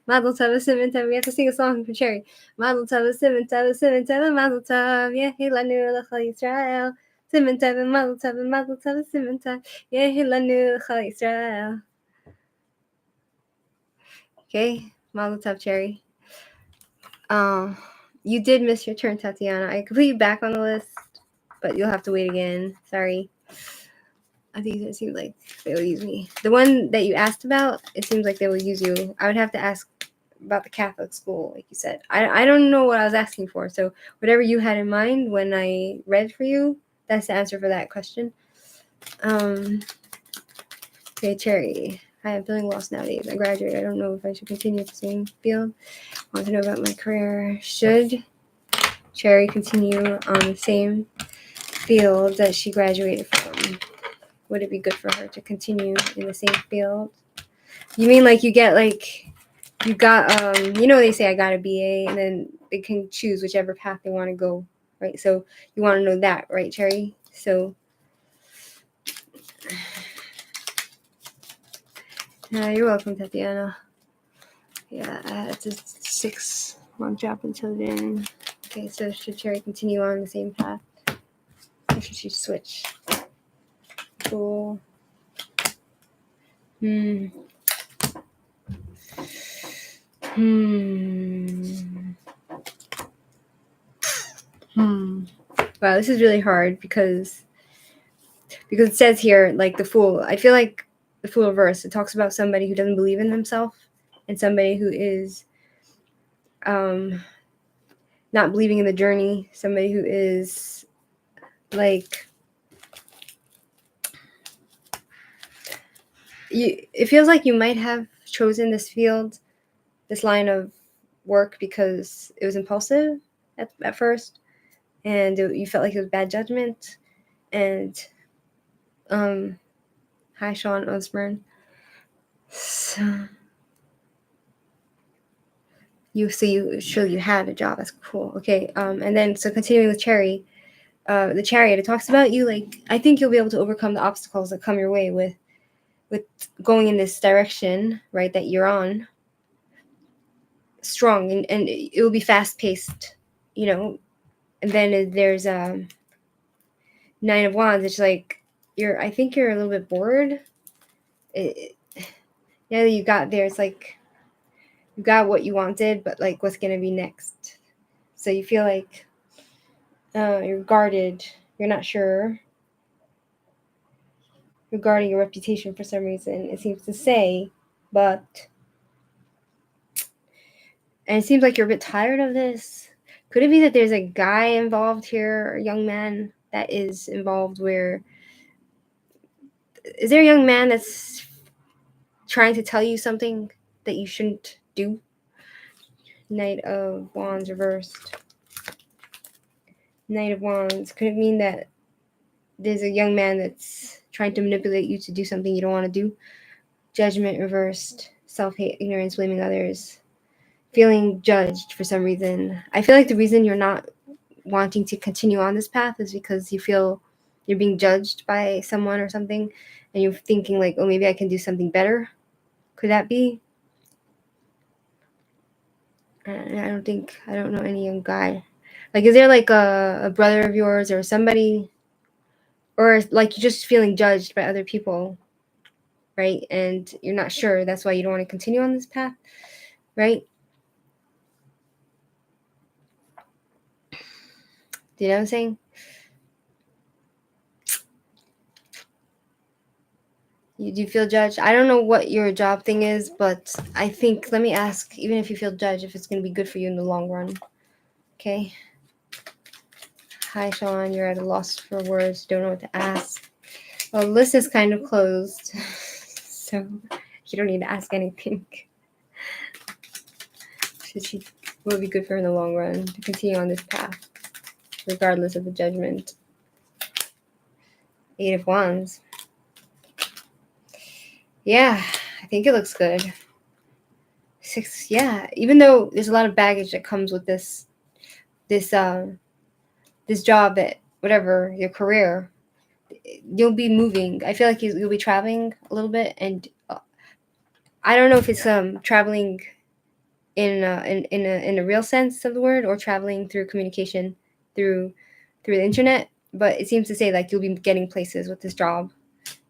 [SPEAKER 1] Mazel tov, simon tov. We have to sing a song for Cherry. Mazel tov, simon tov, mazel tov. Yehilanu l'chol Yisrael. Simon tov, mazel tov, simon tov. Yehilanu l'chol Yisrael. Okay, mazel tov, Cherry. You did miss your turn, Tatiana. I could put you back on the list, but you'll have to wait again. Sorry. I think it seems like they will use me. The one that you asked about, it seems like they will use you. I would have to ask about the Catholic school, like you said. I don't know what I was asking for. So whatever you had in mind when I read for you, that's the answer for that question. Okay, Cherry. I am feeling lost nowadays. I graduated. I don't know if I should continue at the same field. I want to know about my career. Should Cherry continue on the same field that she graduated from? Would it be good for her to continue in the same field? You mean like you get like you got they say I got a BA and then they can choose whichever path they want to go, right? So you want to know that, right, Cherry? So you're welcome, Tatiana. Yeah, it's a 6-month job until then. Okay, so should Cherry continue on the same path? Or should she switch? Cool. Wow, this is really hard because it says here, like the Fool. I feel like the Fool reverse. It talks about somebody who doesn't believe in themselves and somebody who is not believing in the journey. Somebody who is like it feels like you might have chosen this field, this line of work because it was impulsive at first, and you felt like it was bad judgment. And hi, Sean Osborne. So you had a job. That's cool. Okay. And then so continuing with Cherry, the Chariot. It talks about you like I think you'll be able to overcome the obstacles that come your way with going in this direction, right? That you're on. Strong and it will be fast paced, And then there's 9 of Wands. It's like I think you're a little bit bored. Now that you got there, it's like you got what you wanted, but like what's gonna be next? So you feel like you're guarded. You're not sure regarding your reputation for some reason. It seems to say, and it seems like you're a bit tired of this. Could it be that there's a guy involved here, a young man that is involved where is there a young man that's trying to tell you something that you shouldn't do? Knight of Wands reversed. Knight of Wands. Could it mean that there's a young man that's trying to manipulate you to do something you don't want to do? Judgment reversed. Self-hate, ignorance, blaming others. Feeling judged for some reason. I feel like the reason you're not wanting to continue on this path is because you feel you're being judged by someone or something, and you're thinking like, oh, maybe I can do something better. Could that be? I don't know any young guy. Like, is there like a brother of yours or somebody, or like you're just feeling judged by other people, right? And you're not sure. That's why you don't want to continue on this path, right? Do you know what I'm saying? Do you feel judged? I don't know what your job thing is, but I think, let me ask, even if you feel judged, if it's going to be good for you in the long run. Okay. Hi, Sean. You're at a loss for words. Don't know what to ask. Well, the list is kind of closed, so you don't need to ask anything. She will be good for her in the long run to continue on this path, regardless of the judgment. 8 of Wands. Yeah, I think it looks good. 6, yeah. Even though there's a lot of baggage that comes with this job, that whatever your career, you'll be moving. I feel like you'll be traveling a little bit, and I don't know if it's traveling in a real sense of the word, or traveling through communication through the internet. But it seems to say like you'll be getting places with this job,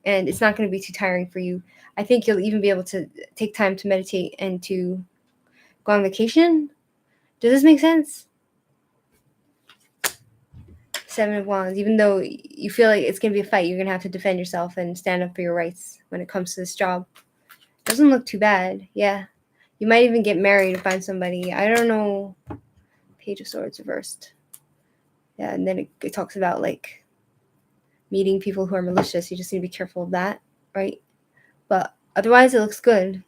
[SPEAKER 1] and it's not going to be too tiring for you. I think you'll even be able to take time to meditate and to go on vacation. Does this make sense? 7 of Wands. Even though you feel like it's going to be a fight, you're going to have to defend yourself and stand up for your rights when it comes to this job. Doesn't look too bad. Yeah. You might even get married and find somebody. I don't know. Page of Swords reversed. Yeah, and then it talks about like meeting people who are malicious. You just need to be careful of that, right? But otherwise, it looks good.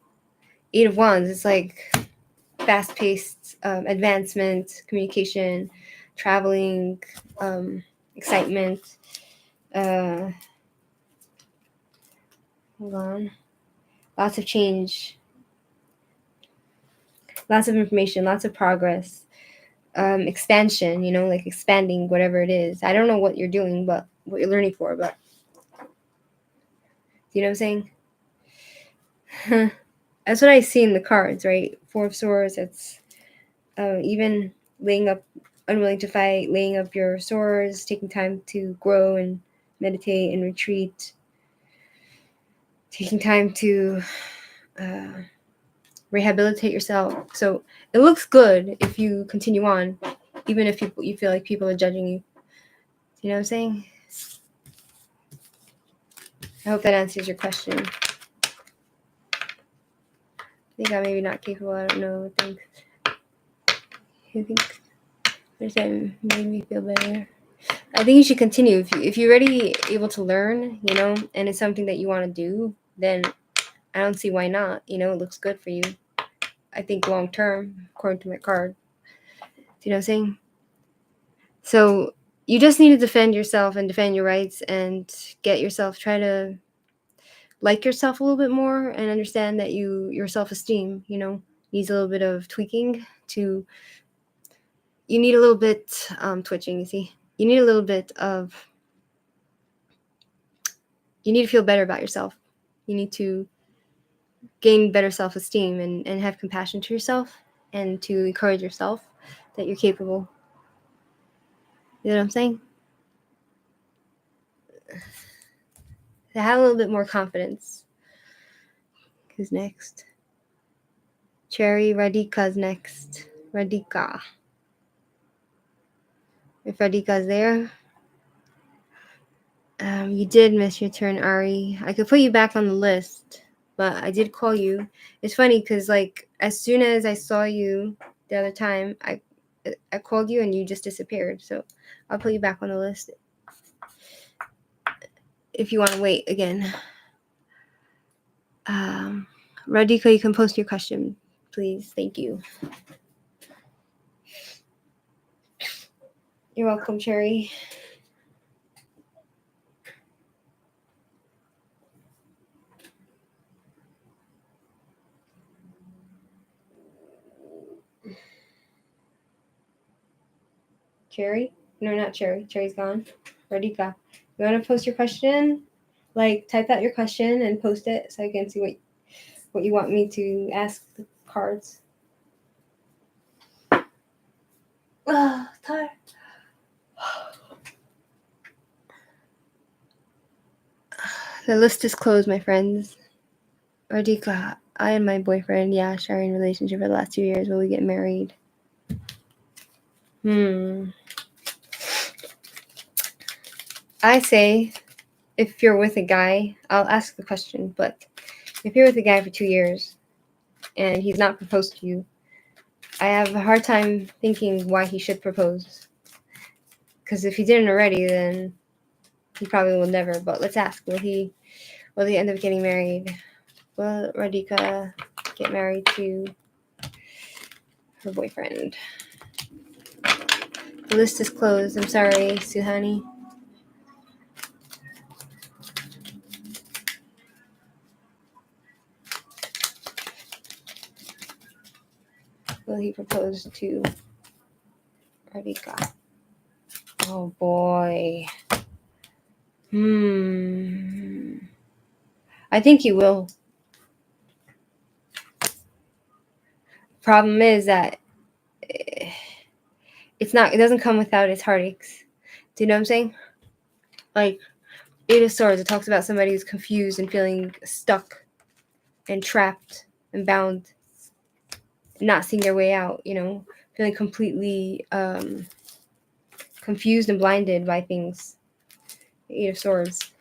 [SPEAKER 1] Eight of Wands. It's like fast-paced advancement, communication, traveling, excitement. Hold on. Lots of change, lots of information, lots of progress, expansion, like expanding whatever it is. I don't know what you're doing, but what you're learning for, but you know what I'm saying? That's what I see in the cards, right? Four of Swords. It's even laying up, unwilling to fight, laying up your swords, taking time to grow and meditate and retreat, taking time to rehabilitate yourself. So it looks good if you continue on, even if you feel like people are judging you. You know what I'm saying? I hope that answers your question. I think I'm maybe not capable. I don't know. I think that made me feel better. I think you should continue. If you're already able to learn, and it's something that you want to do, then I don't see why not. It looks good for you. I think long term, according to my card. You know what I'm saying? So you just need to defend yourself and defend your rights and get yourself, try to like yourself a little bit more and understand that your self-esteem, needs a little bit of tweaking you need a little bit twitching, you see. You need a little bit of, you need to feel better about yourself. You need to gain better self-esteem and have compassion to yourself and to encourage yourself that you're capable. You know what I'm saying? To have a little bit more confidence. Who's next? Cherry Radhika's next. Radhika. If Radhika's there. You did miss your turn, Ari. I could put you back on the list, but I did call you. It's funny because, like, as soon as I saw you the other time, I called you and you just disappeared. So I'll put you back on the list if you want to wait again. Radhika, you can post your question, please. Thank you. You're welcome, Cherry. Cherry? No, not Cherry. Cherry's gone. Radhika, you want to post your question? Like, type out your question and post it so I can see what you want me to ask the cards. Tired. The list is closed, my friends. Radhika, I and my boyfriend, sharing a relationship for the last 2 years. Will we get married? I say, if you're with a guy, I'll ask the question, but if you're with a guy for 2 years and he's not proposed to you, I have a hard time thinking why he should propose. Because if he didn't already, then he probably will never. But let's ask, will he end up getting married? Will Radhika get married to her boyfriend? The list is closed. I'm sorry, Suhani. Will he propose to Radhika? Oh boy. I think he will. Problem is that it doesn't come without its heartaches. Do you know what I'm saying? Like, Eight of Swords, it talks about somebody who's confused and feeling stuck and trapped and bound, not seeing their way out, feeling completely confused and blinded by things. Eight of Swords.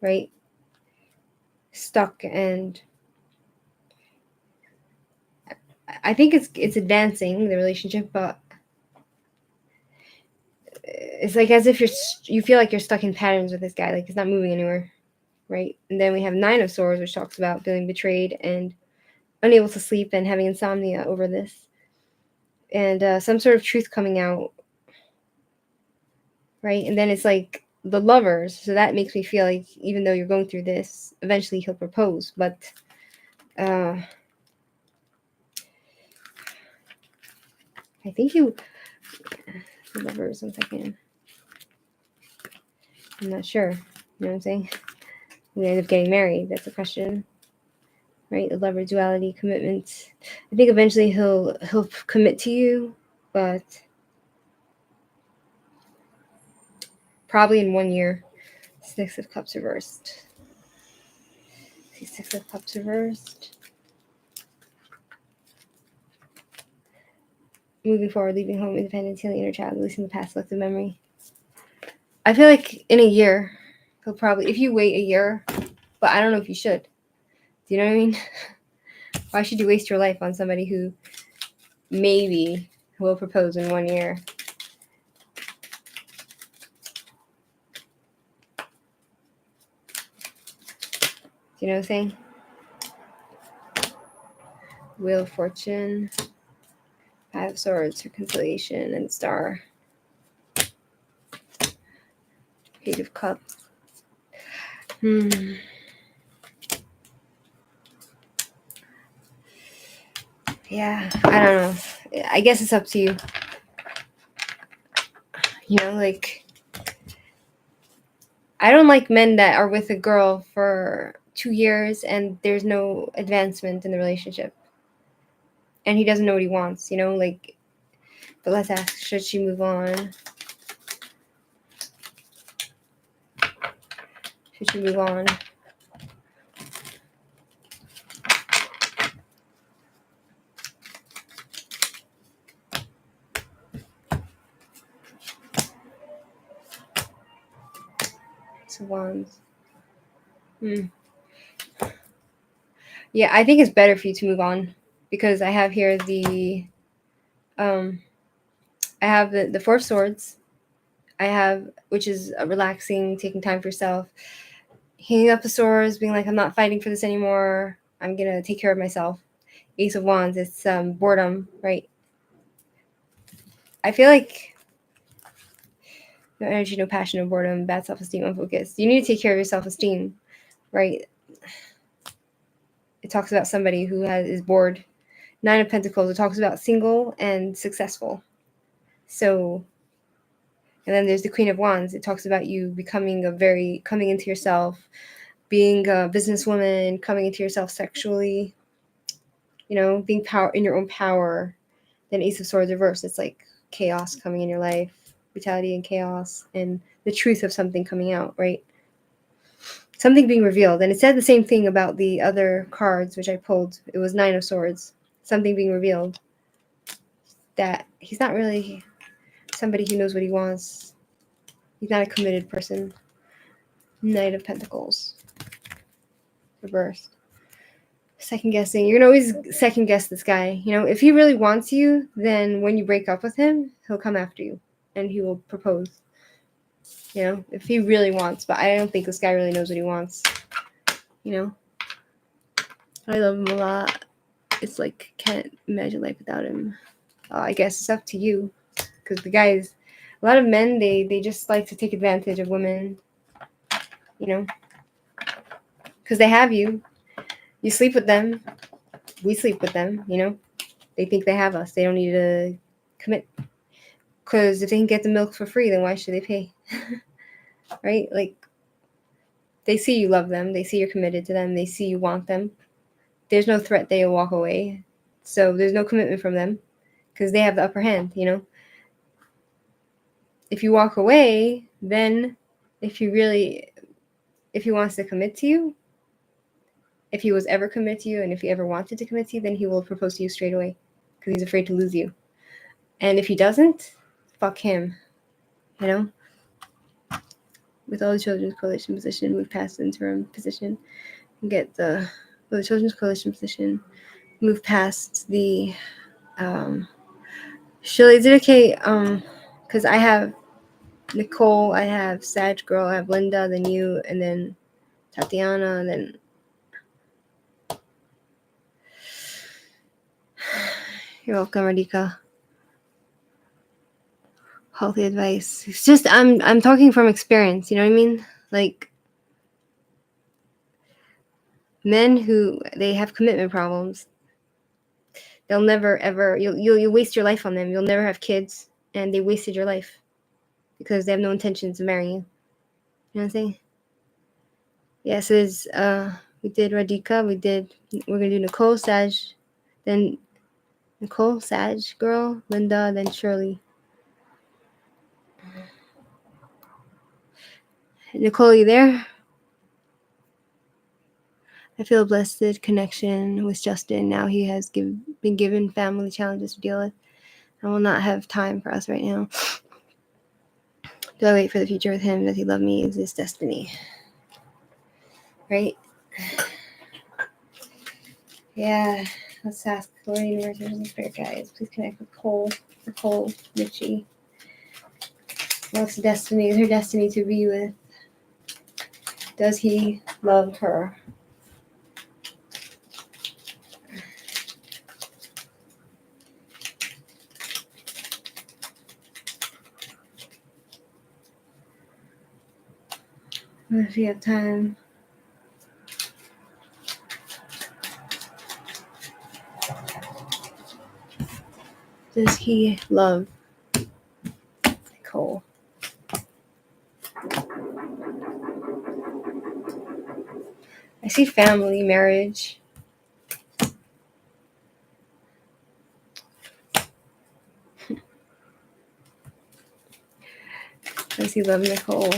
[SPEAKER 1] Right? Stuck and I think it's advancing, the relationship, but it's like as if you feel like you're stuck in patterns with this guy, like he's not moving anywhere, right? And then we have Nine of Swords, which talks about feeling betrayed and unable to sleep and having insomnia over this, and some sort of truth coming out, right? And then it's like the Lovers, so that makes me feel like even though you're going through this, eventually he'll propose, but I think the Lovers, 1 second, I'm not sure, you know what I'm saying? We end up getting married, that's a question, right? The Lover, duality, commitment. I think eventually he'll commit to you, but probably in 1 year. Six of Cups reversed. See, Six of Cups reversed. Moving forward, leaving home, independence, healing inner child, releasing the past, selective memory. I feel like in a year, he'll probably, if you wait a year, but I don't know if you should. Do you know what I mean? Why should you waste your life on somebody who maybe will propose in 1 year? Do you know what I'm saying? Wheel of Fortune, Five of Swords, Reconciliation, and Star. Page of Cups. Yeah, I don't know. I guess it's up to you. You know, like, I don't like men that are with a girl for 2 years and there's no advancement in the relationship. And he doesn't know what he wants, you know, like, but let's ask, should she move on? Should she move on? Two Wands. Yeah, I think it's better for you to move on because I have here I have the Four of Swords. I have, which is relaxing, taking time for yourself, hanging up the swords, being like, I'm not fighting for this anymore. I'm going to take care of myself. Ace of Wands, it's boredom, right? I feel like no energy, no passion, no boredom, bad self-esteem, unfocused. You need to take care of your self-esteem, right? It talks about somebody who is bored. Nine of Pentacles, it talks about single and successful. So, and then there's the Queen of Wands. It talks about you becoming coming into yourself, being a businesswoman, coming into yourself sexually, you know, being in your own power. Then Ace of Swords reverse. It's like chaos coming in your life, brutality and chaos, and the truth of something coming out, right? Something being revealed. And it said the same thing about the other cards, which I pulled. It was Nine of Swords. Something being revealed. That he's not really somebody who knows what he wants. He's not a committed person. Knight of Pentacles. Reversed. Second guessing. You're going to always second guess this guy. You know, if he really wants you, then when you break up with him, he'll come after you. And he will propose. You know, if he really wants. But I don't think this guy really knows what he wants. You know? I love him a lot. It's like, can't imagine life without him. I guess it's up to you. Because the guys, a lot of men, they just like to take advantage of women. You know? Because they have you. You sleep with them. We sleep with them, you know? They think they have us. They don't need to commit. Because if they can get the milk for free, then why should they pay? Right? Like, they see you love them. They see you're committed to them. They see you want them. There's no threat they'll walk away. So there's no commitment from them. Because they have the upper hand, you know? If you walk away, then if he wants to commit to you, if he was ever committed to you, and if he ever wanted to commit to you, then he will propose to you straight away. Because he's afraid to lose you. And if he doesn't, fuck him. You know? With all the Children's Coalition position, move past the interim position and get the Children's Coalition position. move past the Shirley, is it okay? Because I have Nicole, I have Sag Girl, I have Linda, then you, and then Tatiana, and then you're welcome, Radhika. Healthy advice. It's just I'm talking from experience, you know what I mean? Like men who they have commitment problems, they'll never ever you'll waste your life on them. You'll never have kids, and they wasted your life because they have no intentions of marrying you. You know what I'm saying? Yes, yeah, so we did Radhika, we're gonna do Nicole, Sag, then Nicole, Sag Girl, Linda, then Shirley. Nicole, you there? I feel a blessed connection with Justin. Now he has been given family challenges to deal with. I will not have time for us right now. Do I wait for the future with him? Does he love me? Is this destiny? Right? Yeah. Let's ask Lord, Universe, and Spirit Guides. Please connect with Nicole, Richie. What's destiny? Is her destiny to be with? Does he love her? If you have time. Does he love Nicole? I see family, marriage. Does he love Nicole?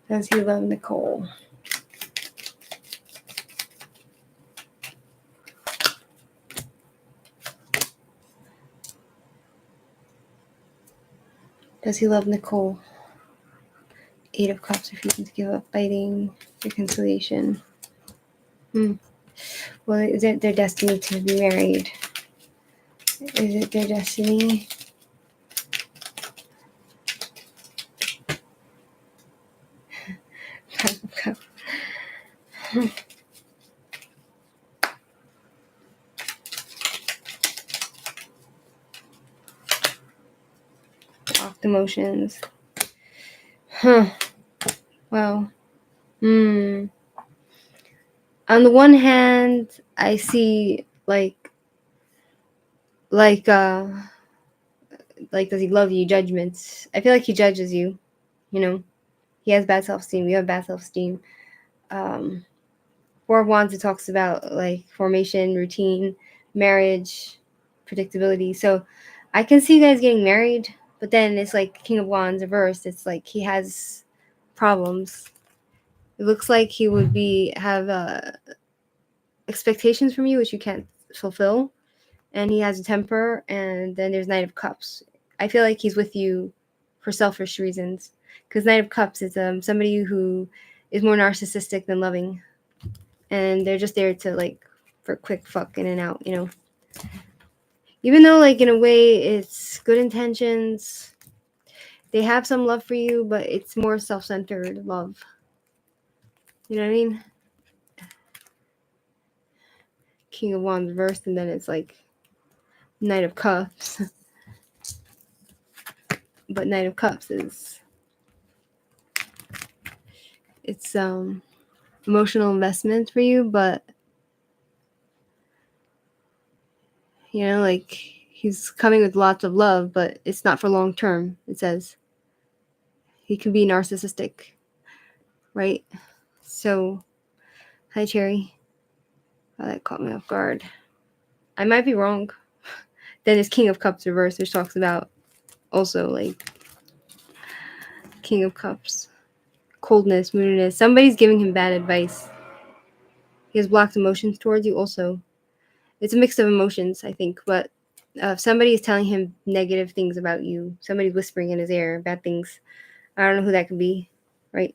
[SPEAKER 1] Does he love Nicole? Does he love Nicole? 8 of Cups, refusing to give up, fighting, reconciliation. Well, is it their destiny to be married? Is it their destiny? Locked emotions. Well. On the one hand, I see like does he love you? Judgments. I feel like he judges you. You know, he has bad self-esteem. You have bad self-esteem. 4 of Wands, it talks about like formation, routine, marriage, predictability. So I can see you guys getting married, but then it's like King of Wands reversed. It's like he has problems. It looks like he would have expectations from you which you can't fulfill, and he has a temper. And then there's Knight of Cups. I feel like he's with you for selfish reasons, because Knight of Cups is somebody who is more narcissistic than loving, and they're just there to like for quick fuck in and out, you know. Even though like in a way it's good intentions, they have some love for you, but it's more self-centered love. You know what I mean? King of Wands reversed, and then it's like Knight of Cups. But Knight of Cups is it's emotional investment for you, but you know, like he's coming with lots of love, but it's not for long term. It says he can be narcissistic, right? So, hi Cherry. Oh, that caught me off guard. I might be wrong. Then there's King of Cups reverse, which talks about also like King of Cups, coldness, moodiness. Somebody's giving him bad advice. He has blocked emotions towards you also. It's a mix of emotions, I think, but somebody is telling him negative things about you. Somebody's whispering in his ear bad things. I don't know who that could be, right?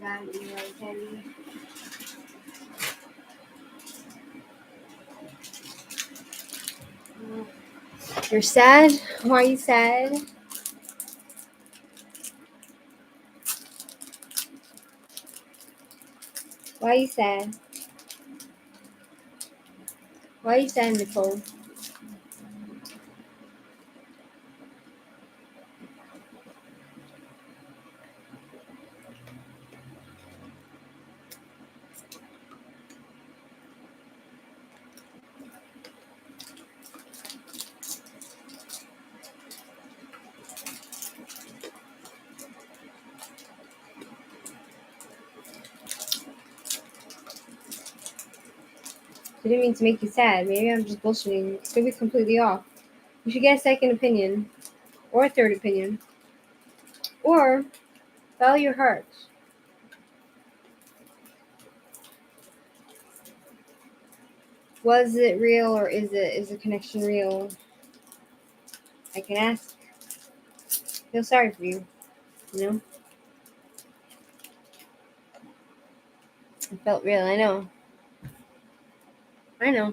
[SPEAKER 1] bad eating like candy. You're sad? Why are you sad? Why are you sad? Why are you sad, Nicole? I didn't mean to make you sad. Maybe I'm just bullshitting. It could be completely off. You should get a second opinion. Or a third opinion. Or follow your heart. Was it real or is the connection real? I can ask. I feel sorry for you. You know? It felt real. I know. I know.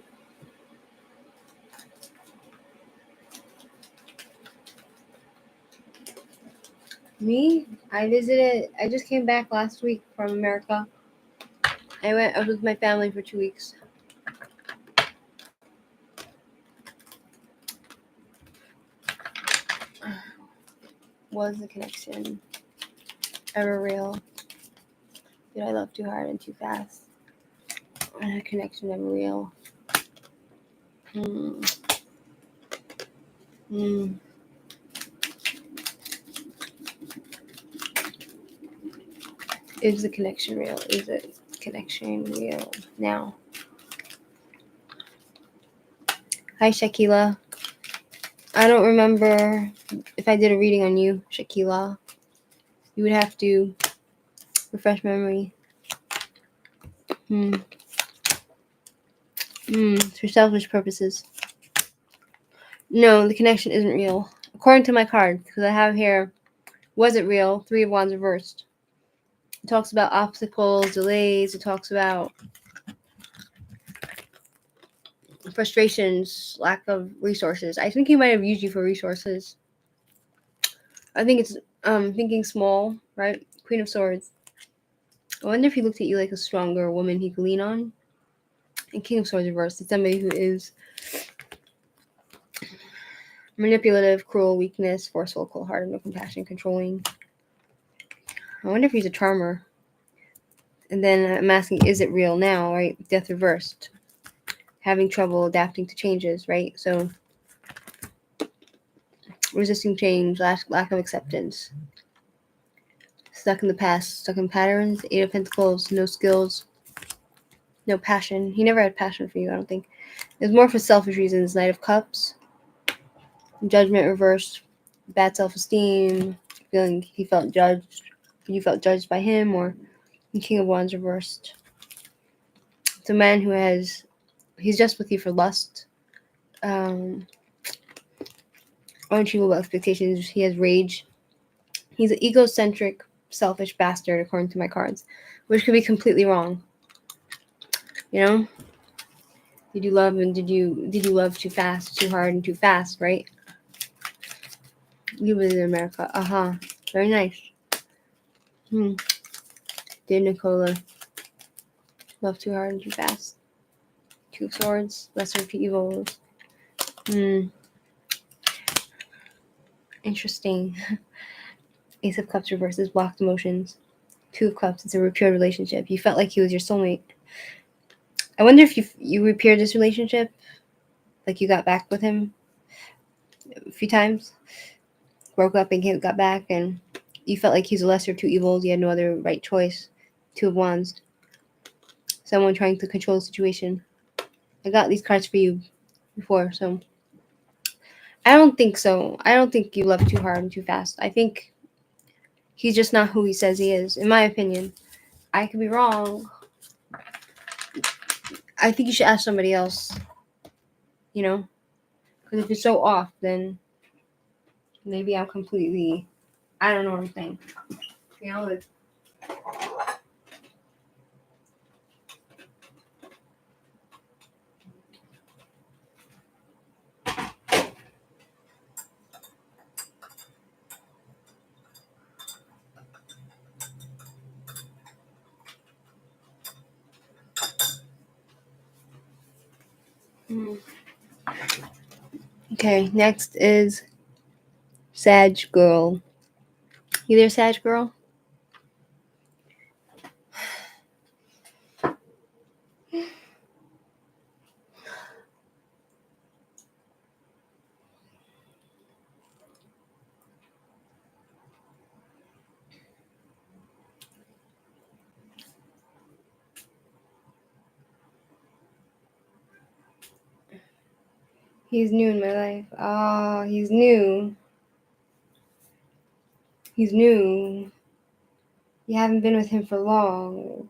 [SPEAKER 1] Me? I just came back last week from America. I was with my family for 2 weeks. Was the connection ever real? Did I love too hard and too fast? Was the connection ever real? Is the connection real? Is the connection real now? Hi, Shakila. I don't remember if I did a reading on you, Shakila. You would have to refresh memory. For selfish purposes. No, the connection isn't real. According to my card, because I have here, was it real? 3 of Wands reversed. It talks about obstacles, delays. It talks about frustrations, lack of resources. I think he might have used you for resources. I think it's thinking small, right? Queen of Swords. I wonder if he looked at you like a stronger woman he could lean on. And King of Swords reversed. It's somebody who is manipulative, cruel, weakness, forceful, cold-hearted, no compassion, controlling. I wonder if he's a charmer. And then I'm asking, is it real now, right? Death reversed. Having trouble adapting to changes, right? So resisting change, lack of acceptance. Stuck in the past, stuck in patterns. 8 of Pentacles, no skills, no passion. He never had passion for you, I don't think. It was more for selfish reasons. Knight of Cups. Judgment reversed. Bad self-esteem. Feeling he felt judged. You felt judged by him, or King of Wands reversed. It's a man who he's just with you for lust. Unachievable expectations. He has rage. He's an egocentric, selfish bastard, according to my cards, which could be completely wrong. You know? Did you love love too fast, too hard, and too fast, right? You live in America. Very nice. Did Nicola love too hard and too fast? 2 of Swords, lesser of two evils. Interesting. Ace of Cups reverses blocked emotions. 2 of Cups, it's a repaired relationship. You felt like he was your soulmate. I wonder if you repaired this relationship, like you got back with him a few times, broke up and got back, and you felt like he's a lesser of two evils. You had no other right choice. 2 of Wands. Someone trying to control the situation. I got these cards for you before, so I don't think so. I don't think you love too hard and too fast. I think he's just not who he says he is, in my opinion. I could be wrong. I think you should ask somebody else, you know? Because if it's so off, then maybe I'm completely, I don't know what I'm saying. You know, Okay, next is Sag Girl. You there, Sag Girl? He's new in my life. Ah, he's new. He's new. You haven't been with him for long.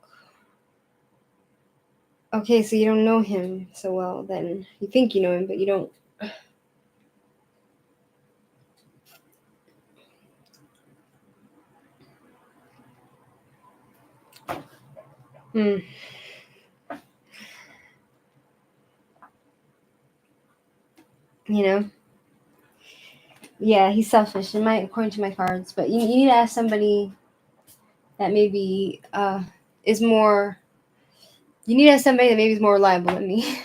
[SPEAKER 1] Okay, so you don't know him so well then. You think you know him, but you don't. You know? Yeah, he's selfish, according to my cards. But you need to ask somebody that maybe is more. You need to ask somebody that maybe is more reliable than me.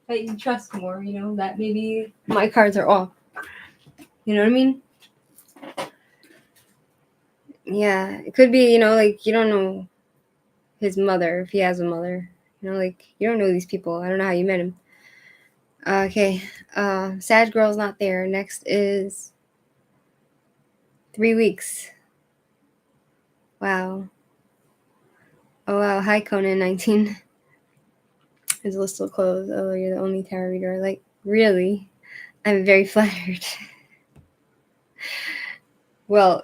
[SPEAKER 1] That you trust more, that maybe my cards are off. You know what I mean? Yeah, it could be, like you don't know his mother, if he has a mother. Like you don't know these people. I don't know how you met him. Okay, Sad Girl's not there. Next is 3 weeks. Wow. Oh wow, hi Conan 19. His list will close. Oh, you're the only tarot reader. Like, really? I'm very flattered. Well,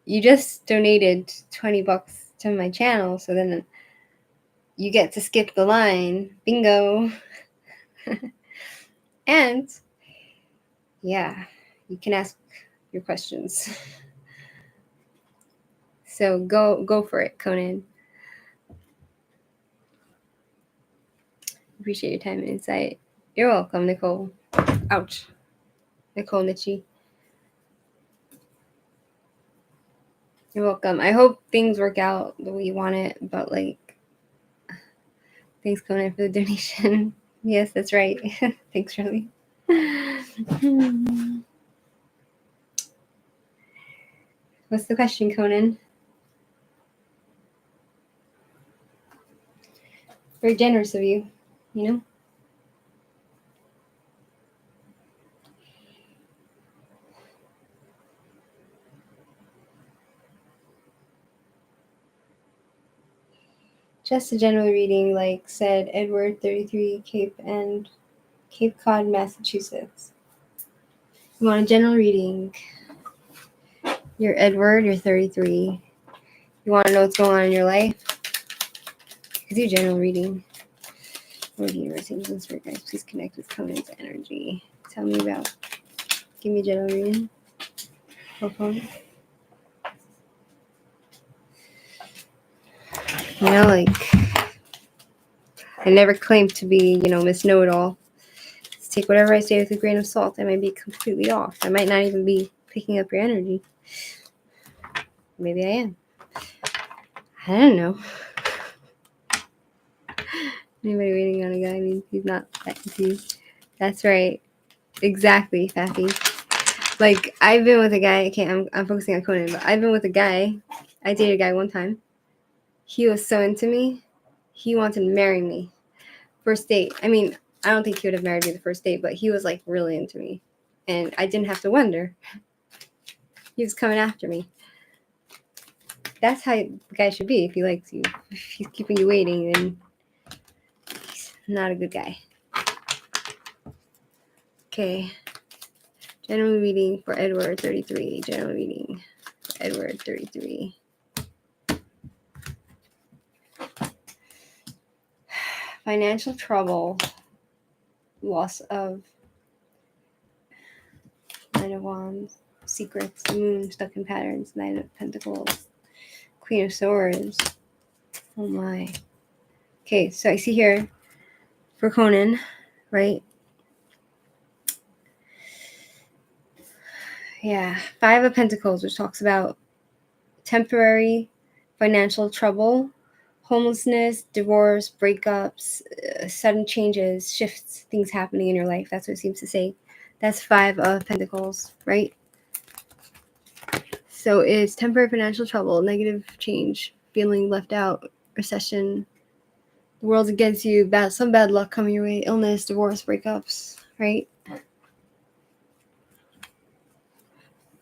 [SPEAKER 1] you just donated $20 to my channel, so then you get to skip the line. Bingo. And yeah, you can ask your questions. So go for it, Conan. Appreciate your time and insight. You're welcome, Nicole. Ouch. Nicole Nietzsche. You're welcome. I hope things work out the way you want it, but thanks, Conan, for the donation. Yes, that's right. Thanks, Shirley. What's the question, Conan? Very generous of you, Just a general reading, like said Edward 33, Cape Cod, Massachusetts. You want a general reading? You're Edward, you're 33. You want to know what's going on in your life? You do general reading. Lord Universe, Angels and Spirit Guides, please connect with Conan's energy. Tell me about. Give me a general reading. Okay. I never claimed to be, Miss Know-It-All. Just take whatever I say with a grain of salt. I might be completely off. I might not even be picking up your energy. Maybe I am. I don't know. Anybody waiting on a guy means he's not that into. That's right. Exactly, Faffy. Like, I've been with a guy. I'm focusing on Conan, but I've been with a guy. I dated a guy one time. He was so into me. He wanted to marry me. First date. I mean, I don't think he would have married me the first date, but he was like really into me. And I didn't have to wonder. He was coming after me. That's how the guy should be if he likes you. If he's keeping you waiting, then he's not a good guy. Okay. General reading for Edward 33. General reading for Edward 33. Financial trouble. Loss of Nine of Wands. Secrets. The Moon. Stuck in patterns. Nine of Pentacles. Queen of Swords. Oh my. Okay, so I see here for Conan, right? Yeah, Five of Pentacles, which talks about temporary financial trouble, homelessness, divorce, breakups, sudden changes, shifts, things happening in your life. That's what it seems to say. That's 5 of Pentacles, right? So it's temporary financial trouble, negative change, feeling left out, recession, the world's against you, some bad luck coming your way, illness, divorce, breakups, right?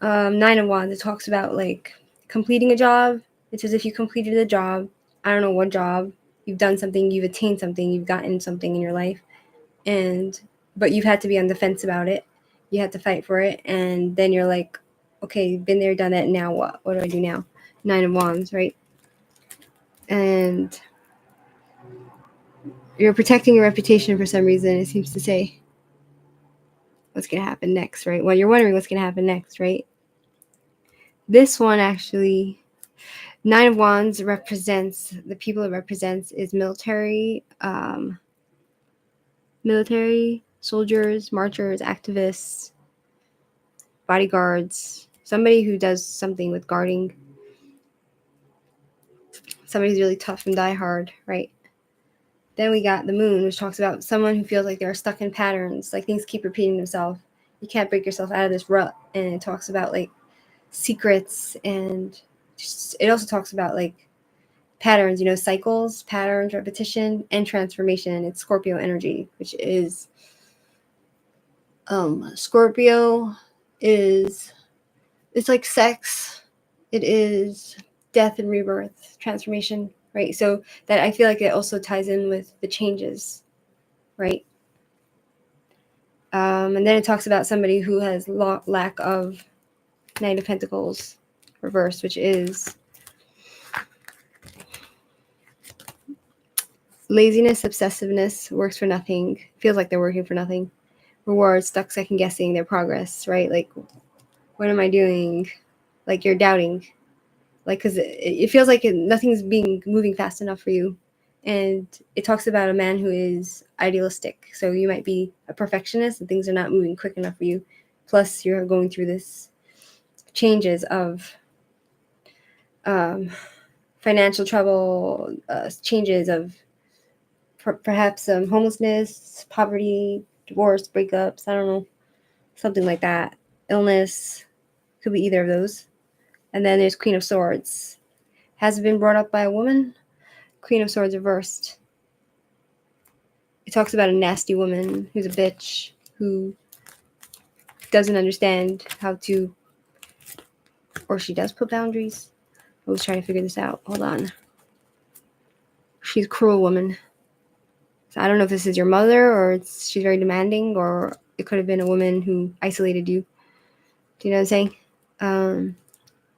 [SPEAKER 1] 9 of Wands, it talks about like completing a job. It's as if you completed a job. I don't know what job. You've done something, you've attained something, you've gotten something in your life, but you've had to be on the fence about it. You had to fight for it, and then you're like, okay, been there, done that, now what? What do I do now? 9 of Wands, right? And you're protecting your reputation for some reason, it seems to say. What's going to happen next, right? Well, you're wondering what's going to happen next, right? This one actually, 9 of Wands represents, the people it represents is military, soldiers, marchers, activists, bodyguards, somebody who does something with guarding, somebody who's really tough and die hard, right? Then we got the Moon, which talks about someone who feels like they're stuck in patterns, like things keep repeating themselves. You can't break yourself out of this rut. And it talks about like secrets, and it also talks about like patterns, cycles, patterns, repetition, and transformation. It's Scorpio energy, which is Scorpio is, it's like sex. It is death and rebirth, transformation, right? So that, I feel like it also ties in with the changes, right? And then it talks about somebody who has lack of Knight of Pentacles reversed, which is laziness, obsessiveness, works for nothing, feels like they're working for nothing. Rewards, stuck second guessing their progress, right? Like, what am I doing? Like, you're doubting. Like, because it feels like nothing's moving fast enough for you. And it talks about a man who is idealistic. So you might be a perfectionist and things are not moving quick enough for you. Plus, you're going through this changes of financial trouble, changes of perhaps homelessness, poverty, divorce, breakups, I don't know, something like that. Illness, could be either of those. And then there's Queen of Swords. Has it been brought up by a woman? Queen of Swords reversed. It talks about a nasty woman who's a bitch, who doesn't understand how to, or she does put boundaries. I was trying to figure this out. Hold on. She's a cruel woman. So I don't know if this is your mother, or she's very demanding, or it could have been a woman who isolated you. Do you know what I'm saying?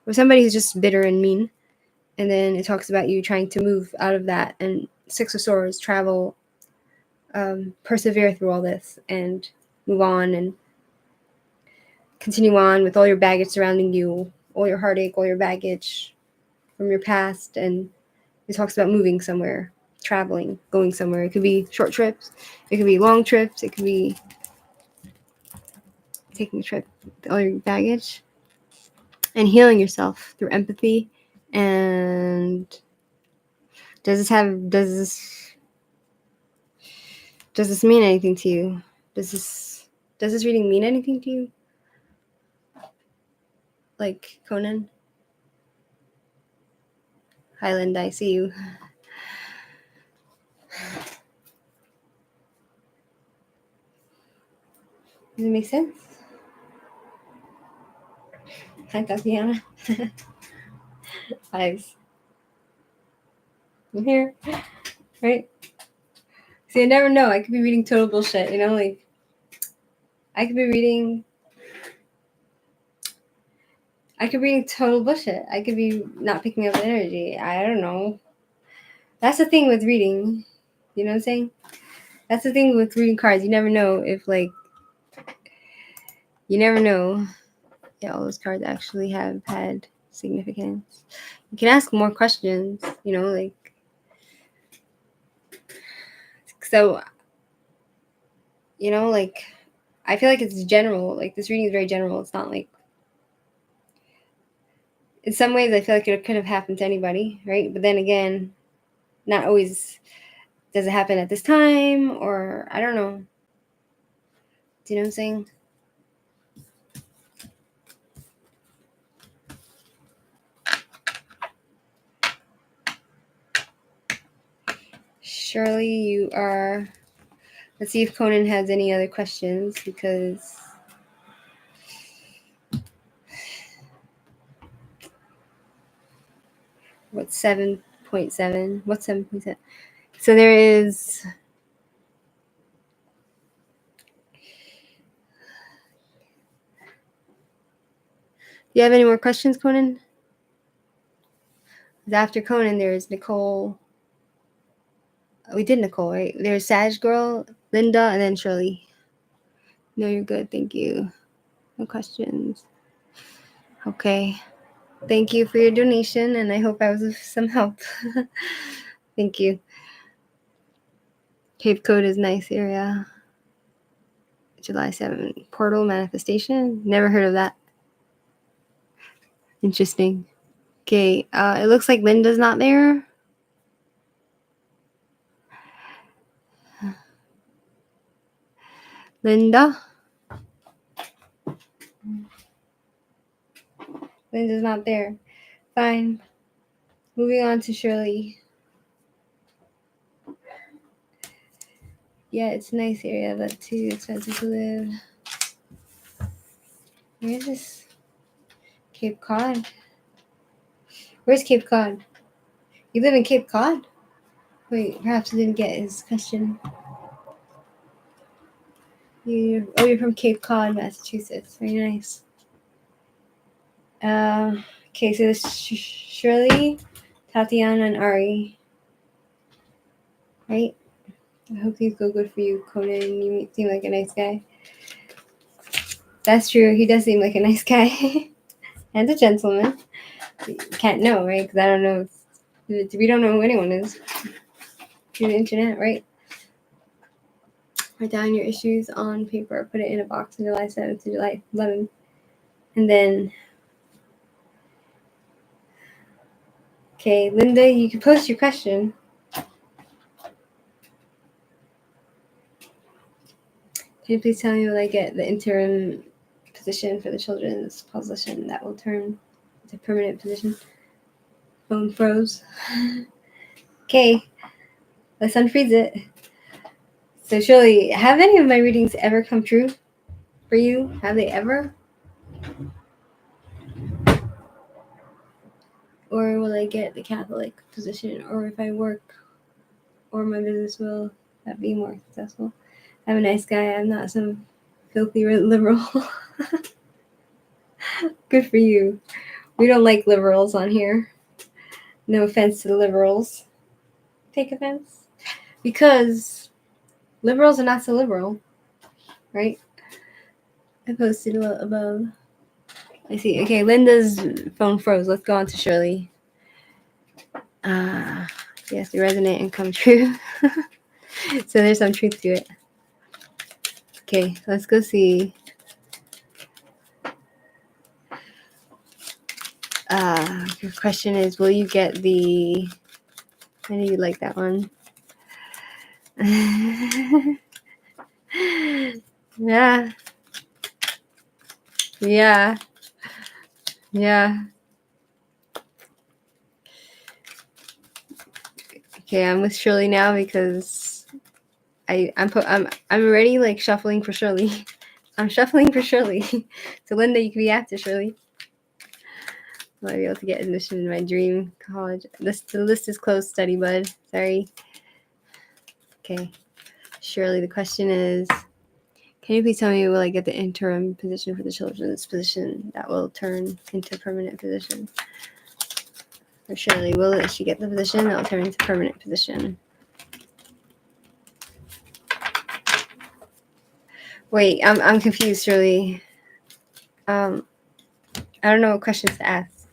[SPEAKER 1] Or somebody who's just bitter and mean. And then it talks about you trying to move out of that. And 6 of Swords, travel, persevere through all this and move on and continue on with all your baggage surrounding you, all your heartache, all your baggage from your past. And it talks about moving somewhere, traveling, going somewhere. It could be short trips. It could be long trips. It could be taking a trip with all your baggage and healing yourself through empathy. And does this mean anything to you? Does this reading mean anything to you? Like Conan? Highland, I see you. Does it make sense? Hi, Tatiana. Eyes. I'm here. Right? See, I never know. I could be reading total bullshit, like I could be reading total bullshit. I could be not picking up the energy. I don't know. That's the thing with reading. You know what I'm saying? That's the thing with reading cards. You never know if, you never know. Yeah, all those cards actually have had significance. You can ask more questions, so, I feel like it's general. Like, this reading is very general. It's not like, in some ways, I feel like it could have happened to anybody, right? But then again, not always does it happen at this time, or I don't know. Do you know what I'm saying? Shirley, you are... Let's see if Conan has any other questions, because what's 7.7? What's 7.7? So there is... Do you have any more questions, Conan? After Conan, there's Nicole. We did Nicole, right? There's Sag Girl, Linda, and then Shirley. No, you're good. Thank you. No questions. Okay. Thank you for your donation, and I hope I was of some help. Thank you. Cape Cod is nice area. July 7th. Portal manifestation. Never heard of that. Interesting. Okay. It looks like Linda's not there. Linda? Linda's not there. Fine. Moving on to Shirley. Yeah, it's a nice area, but too expensive to live. Where is this? Cape Cod? Where's Cape Cod? You live in Cape Cod? Wait, perhaps I didn't get his question. You're from Cape Cod, Massachusetts. Very nice. Okay, so this Shirley, Tatiana, and Ari. Right? I hope these go good for you, Conan. You seem like a nice guy. That's true. He does seem like a nice guy. And a gentleman. You can't know, right? Because I don't know. We don't know who anyone is. Through the internet, right? Write down your issues on paper. Put it in a box on July 7th to July 11th. And then... Okay, Linda, you can post your question. Can you please tell me will I get the interim position for the children's position that will turn into permanent position? Phone froze. Okay, let's unfreeze it. So Shirley, have any of my readings ever come true for you? Have they ever? Or will I get the Catholic position? Or if I work or my business, will that be more successful? I'm a nice guy. I'm not some filthy liberal. Good for you. We don't like liberals on here. No offense to the liberals. Take offense. Because liberals are not so liberal. Right? I posted above. I see. Okay, Linda's phone froze. Let's go on to Shirley. Yes, be resonant and come true. So there's some truth to it. Okay, let's go see. Your question is, will you get the... I know you like that one. Yeah. Yeah. Yeah. Okay, I'm with Shirley now because I'm already like shuffling for Shirley. I'm shuffling for Shirley. So Linda, you can be after Shirley. I might be able to get admission in my dream college. The list is closed, study bud. Sorry. Okay. Shirley, the question is, can you please tell me will I get the interim position for the children's position that will turn into permanent position? For Shirley, will she get the position that will turn into permanent position? Wait, I'm confused, Shirley. I don't know what questions to ask.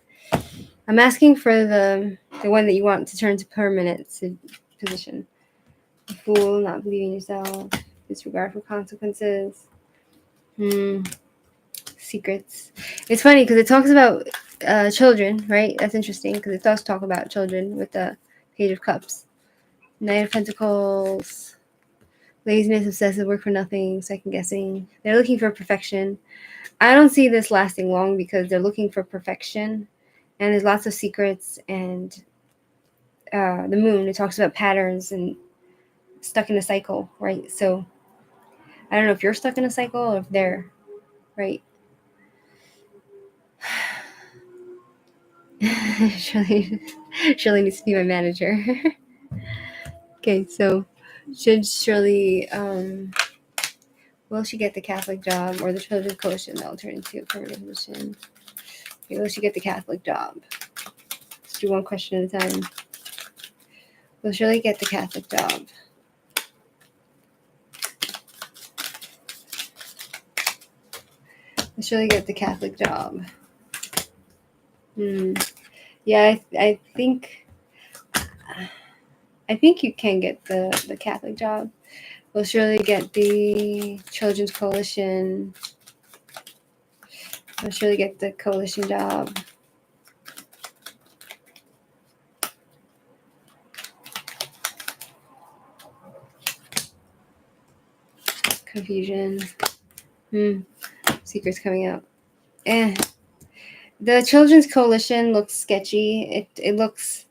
[SPEAKER 1] I'm asking for the one that you want to turn to permanent position. A fool, not believing yourself, disregard for consequences. Secrets. It's funny because it talks about children, right? That's interesting because it does talk about children with the Page of Cups. Knight of Pentacles. Laziness, obsessive, work for nothing, second guessing. They're looking for perfection. I don't see this lasting long because they're looking for perfection. And there's lots of secrets. And the moon, it talks about patterns and stuck in a cycle, right? So I don't know if you're stuck in a cycle or if they're, right? Shirley needs to be my manager. Okay, so should Shirley, will she get the Catholic job or the Children's Coalition that will turn into a permanent position? Okay, will she get the Catholic job? Let's do one question at a time. Will Shirley get the Catholic job? Will Shirley get the Catholic job? Yeah, I think you can get the Catholic job. Will Shirley get the Children's Coalition? Will Shirley get the coalition job? Confusion. Secrets coming out. The Children's Coalition looks sketchy. It looks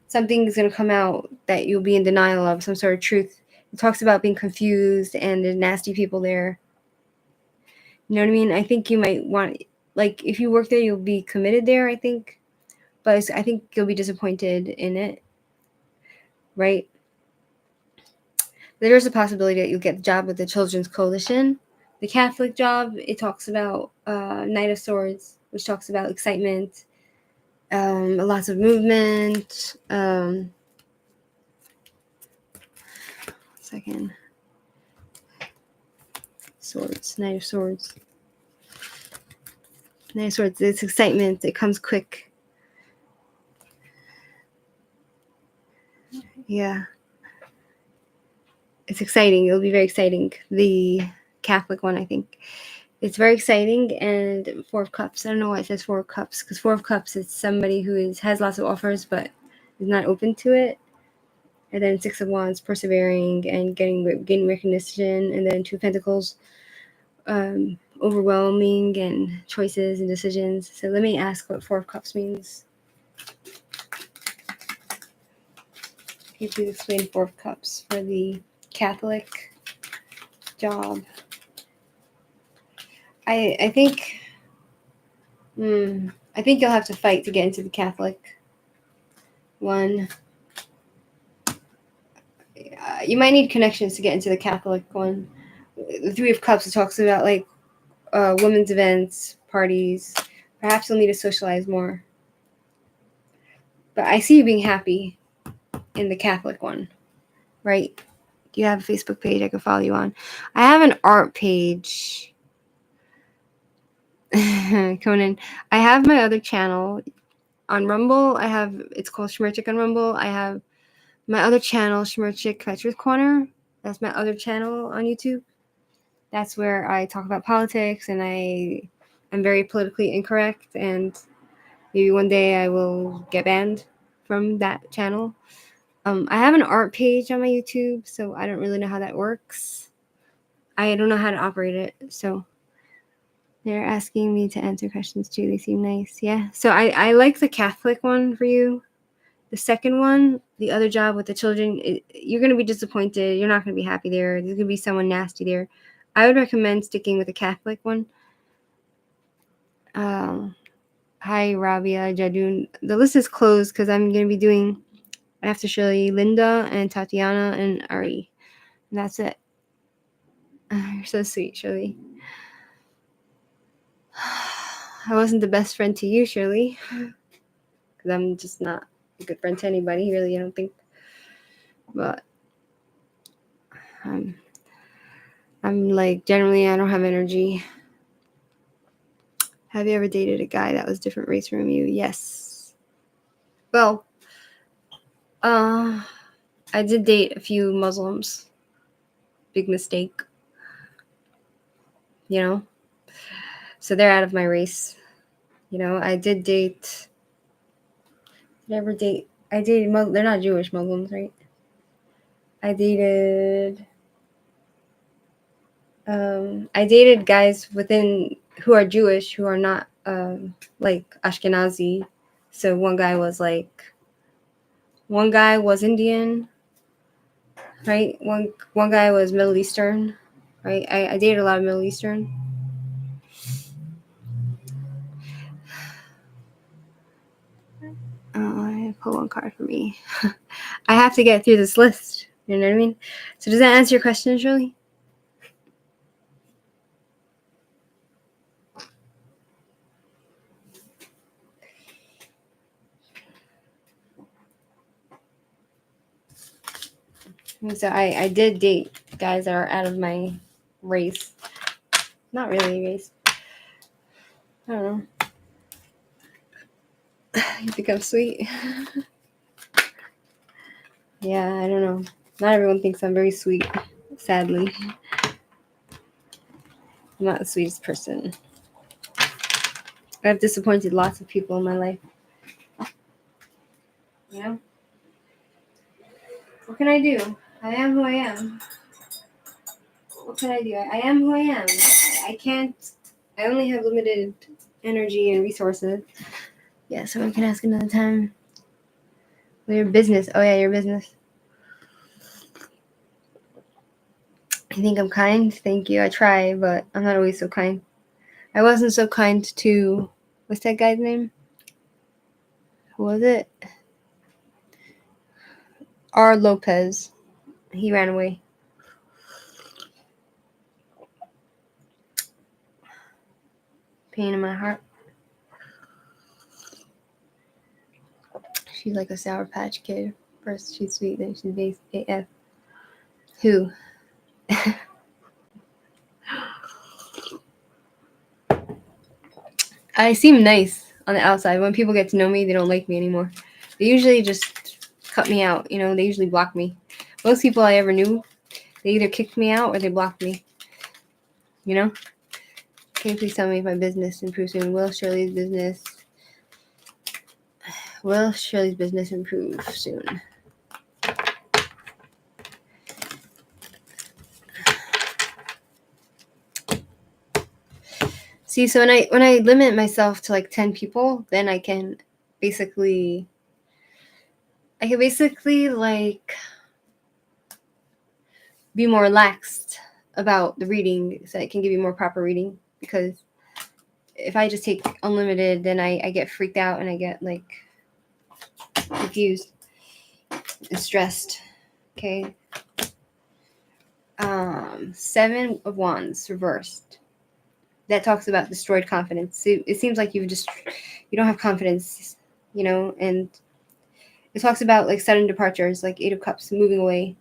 [SPEAKER 1] something is going to come out that you'll be in denial of, some sort of truth. It talks about being confused and there's nasty people there. You know what I mean? I think you might want, like, if you work there, you'll be committed there, I think. But I think you'll be disappointed in it, right? There's a possibility that you'll get the job with the Children's Coalition. The Catholic job, it talks about Knight of Swords, which talks about excitement, lots of movement. Second. Swords, Knight of Swords. Knight of Swords, it's excitement. It comes quick. Yeah. It's exciting. It'll be very exciting. The Catholic one, I think. It's very exciting. And Four of Cups. I don't know why it says Four of Cups. Because Four of Cups is somebody who has lots of offers but is not open to it. And then Six of Wands, persevering and getting recognition. And then Two of Pentacles, overwhelming and choices and decisions. So let me ask what Four of Cups means. Can you please explain Four of Cups for the Catholic job? I think you'll have to fight to get into the Catholic one. You might need connections to get into the Catholic one. The Three of Cups, it talks about like women's events, parties. Perhaps you'll need to socialize more. But I see you being happy in the Catholic one, right? Do you have a Facebook page I can follow you on? I have an art page. Conan, I have my other channel on Rumble. It's called Shmirchik on Rumble. I have my other channel, Shmirchik Truth Corner. That's my other channel on YouTube. That's where I talk about politics and I'm very politically incorrect, and maybe one day I will get banned from that channel. I have an art page on my YouTube, so I don't really know how that works. I don't know how to operate it, so they're asking me to answer questions too. They seem nice. Yeah. So I like the Catholic one for you. The second one, the other job with the children, you're going to be disappointed. You're not going to be happy there. There's going to be someone nasty there. I would recommend sticking with the Catholic one. Hi, Rabia, Jadun. The list is closed because I'm going to be doing, I have to show you Linda and Tatiana and Ari. And that's it. You're so sweet, Shirley. I wasn't the best friend to you, Shirley. Because I'm just not a good friend to anybody, really, I don't think. But I'm like, generally, I don't have energy. Have you ever dated a guy that was different race from you? Yes. Well, I did date a few Muslims. Big mistake. You know? So they're out of my race. You know, I did date... Never date... I dated... They're not Jewish Muslims, right? I dated guys who are Jewish, who are not like Ashkenazi. So one guy was Indian, right? One guy was Middle Eastern, right? I dated a lot of Middle Eastern. I pull one card for me. I have to get through this list. You know what I mean? So does that answer your question, Shirley? So I did date guys that are out of my race. Not really race. I don't know. You think I'm sweet? Yeah, I don't know. Not everyone thinks I'm very sweet, sadly. I'm not the sweetest person. I've disappointed lots of people in my life. You know? What can I do? I am who I am. What can I do? I am who I am. I can't. I only have limited energy and resources. Yeah, someone can ask another time. Well, your business. Oh, yeah, your business. I think I'm kind. Thank you. I try, but I'm not always so kind. I wasn't so kind to. What's that guy's name? Who was it? R. Lopez. He ran away. Pain in my heart. She's like a Sour Patch Kid. First she's sweet, then she's base AF. Who? I seem nice on the outside. When people get to know me, they don't like me anymore. They usually just cut me out. You know, they usually block me. Most people I ever knew, they either kicked me out or they blocked me. You know? Can you please tell me if my business improves soon? Will Shirley's business improve soon? See, so when I limit myself to like 10 people, then I can basically like be more relaxed about the reading, so I can give you more proper reading. Because if I just take unlimited, then I get freaked out and I get like confused and stressed. Okay. 7 of Wands reversed. That talks about destroyed confidence. It seems like you don't have confidence, you know, and it talks about like sudden departures, like 8 of Cups, moving away,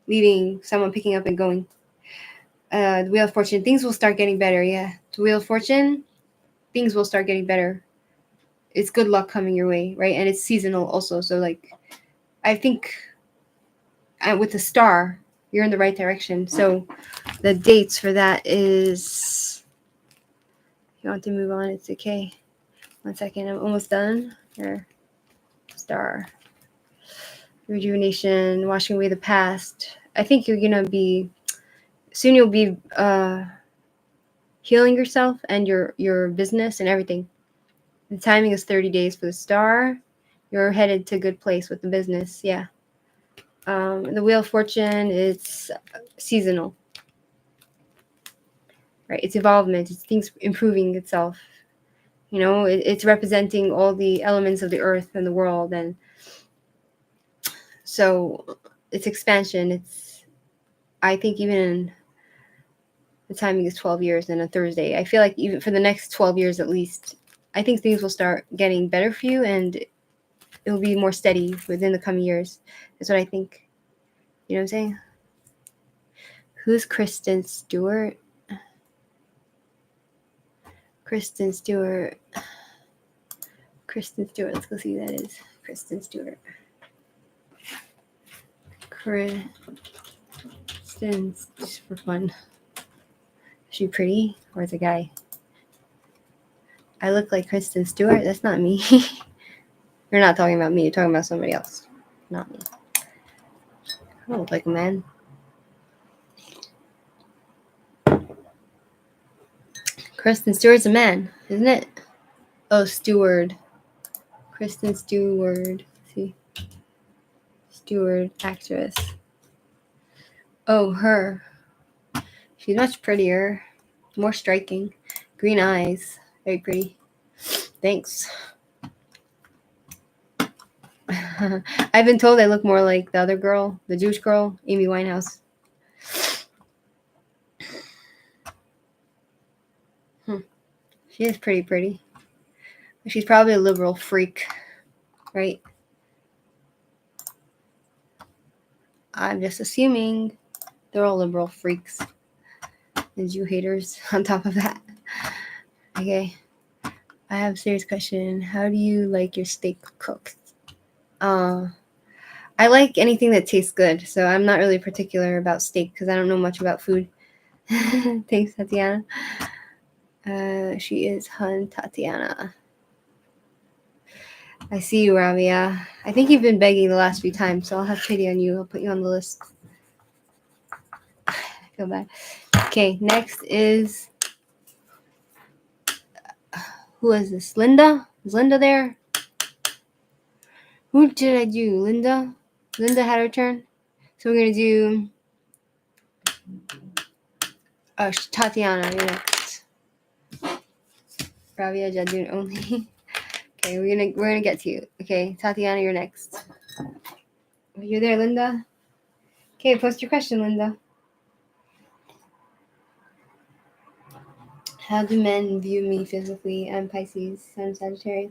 [SPEAKER 1] leaving someone, picking up and going. The Wheel of Fortune, things will start getting better. Yeah, the Wheel of Fortune, things will start getting better. It's good luck coming your way, right? And it's seasonal also. So like, I think with the star, you're in the right direction. So the dates for that is, if you want to move on, it's okay. 1 second, I'm almost done. Here, star. Rejuvenation, washing away the past. I think you're gonna be soon. You'll be healing yourself and your business and everything. The timing is 30 days for the star. You're headed to a good place with the business. Yeah. The Wheel of Fortune is seasonal, right? It's evolvement. It's things improving itself. You know, it's representing all the elements of the earth and the world, and so it's expansion. I think even the timing is 12 years and a Thursday. I feel like even for the next 12 years at least, I think things will start getting better for you and it will be more steady within the coming years. That's what I think. You know what I'm saying? Who's Kristen Stewart? Kristen Stewart. Let's go see who that is. Kristen Stewart. Kristen, just for fun. Is she pretty or is it a guy? I look like Kristen Stewart? That's not me. You're not talking about me. You're talking about somebody else. Not me. I don't look like a man. Kristen Stewart's a man, isn't it? Oh, Stewart. Kristen Stewart. See? Stewart, actress. Oh, her. She's much prettier. More striking. Green eyes. Very pretty. Thanks. I've been told I look more like the other girl, the Jewish girl, Amy Winehouse. She is pretty. She's probably a liberal freak, right? I'm just assuming they're all liberal freaks and Jew haters on top of that. Okay. I have a serious question. How do you like your steak cooked? I like anything that tastes good, so I'm not really particular about steak because I don't know much about food. Thanks, Tatiana. She is Hun Tatiana. I see you, Rabia. I think you've been begging the last few times, so I'll have pity on you. I'll put you on the list. I feel bad. Okay, next is... Who is this? Linda? Is Linda there? Who did I do? Linda? Linda had her turn. So we're going to do... Tatiana, you're next. Rabia Jadun only. Okay, we're gonna get to you. Okay, Tatiana, you're next. You're there, Linda? Okay, post your question, Linda. How do men view me physically? I'm Pisces. I'm Sagittarius.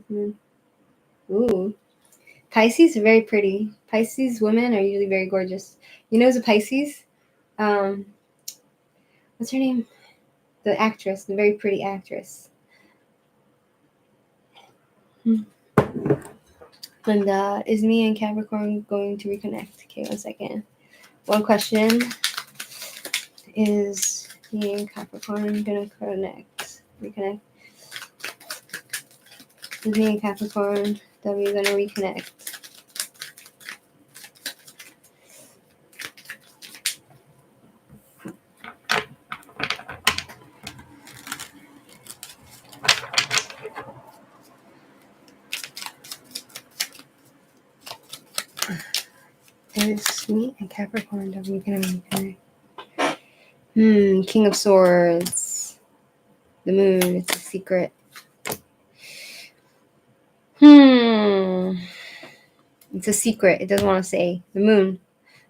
[SPEAKER 1] Ooh. Pisces are very pretty. Pisces women are usually very gorgeous. You know who's a Pisces? What's her name? The actress, the very pretty actress. Linda, is me and Capricorn going to reconnect? Okay, 1 second. One question. Is me and Capricorn gonna reconnect? Is me and Capricorn that we're gonna reconnect? Is me and Capricorn that we're gonna reconnect? King of Swords. The moon, it's a secret. It's a secret. It doesn't want to say. The moon,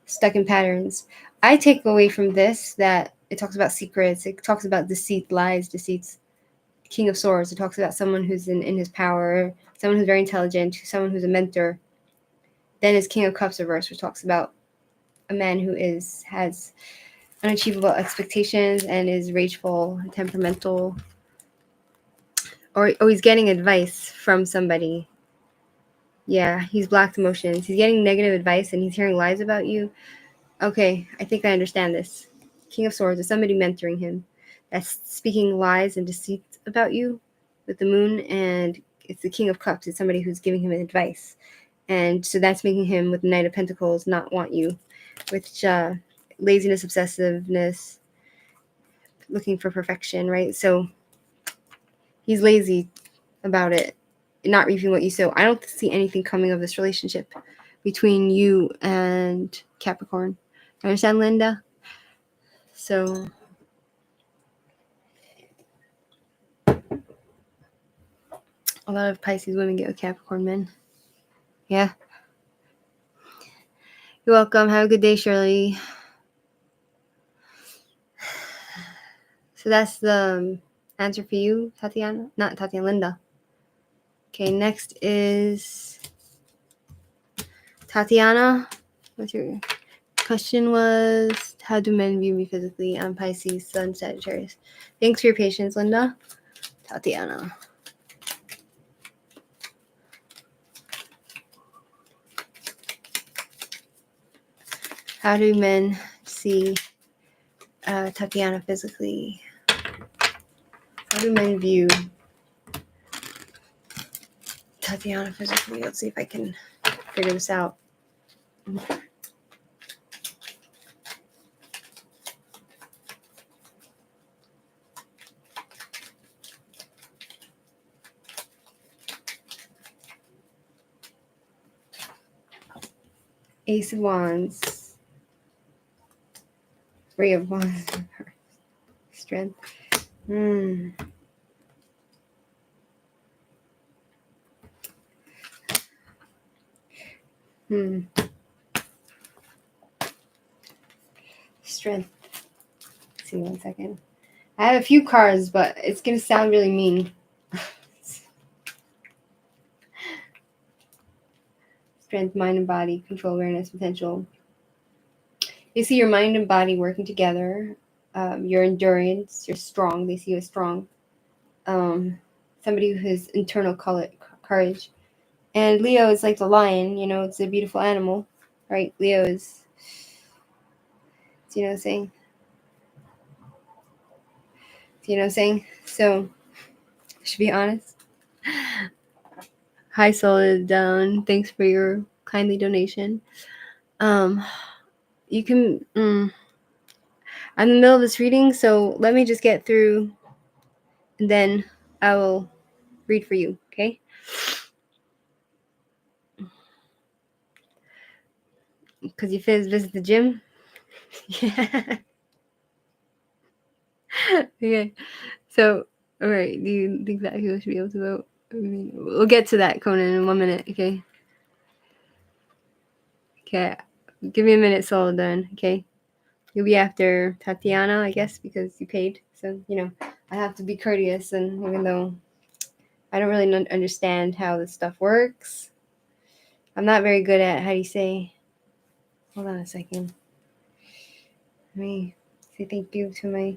[SPEAKER 1] stuck in patterns. I take away from this that it talks about secrets. It talks about deceit, lies, deceits. King of Swords. It talks about someone who's in his power, someone who's very intelligent, someone who's a mentor. Then is King of Cups reverse, which talks about a man who has unachievable expectations and is rageful, temperamental, or he's getting advice from somebody. Yeah, he's blocked emotions. He's getting negative advice and he's hearing lies about you. Okay, I think I understand this. King of Swords is somebody mentoring him that's speaking lies and deceit about you with the moon, and it's the King of Cups. It's somebody who's giving him advice. And so that's making him, with the Knight of Pentacles, not want you. With laziness, obsessiveness, looking for perfection, right? So he's lazy about it, not reaping what you sow. I don't see anything coming of this relationship between you and Capricorn. Understand, Linda? So a lot of Pisces women get with Capricorn men. Yeah. You're welcome. Have a good day, Shirley. So that's the answer for you, Tatiana. Not Tatiana, Linda. Okay, next is Tatiana. What's your question? Was how do men view me physically? I'm Pisces, Sun, Sagittarius. Thanks for your patience, Linda. Tatiana. How do men see Tatiana physically? How do men view Tatiana physically? Let's see if I can figure this out. Ace of Wands. Three of Wands. Strength. Strength. Let's see, 1 second. I have a few cards, but it's going to sound really mean. Strength, mind and body, control, awareness, potential. They see your mind and body working together. Your endurance, you're strong. They see you as strong. Somebody who has internal courage. And Leo is like the lion, it's a beautiful animal, right? Leo is, do you know what I'm saying? Do you know what I'm saying? So, I should be honest. Hi, Solid Down. Thanks for your kindly donation. You can. I'm in the middle of this reading, so let me just get through, and then I will read for you. Okay? Because you visit the gym. Yeah. Okay. So, all right. Do you think that people should be able to vote? I mean, we'll get to that, Conan, in 1 minute. Okay. Okay. Give me a minute, Solid. Then. Okay. You'll be after Tatiana, I guess, because you paid. So, I have to be courteous, and even though I don't really understand how this stuff works, I'm not very good at, how do you say, hold on a second. Let me say thank you to my,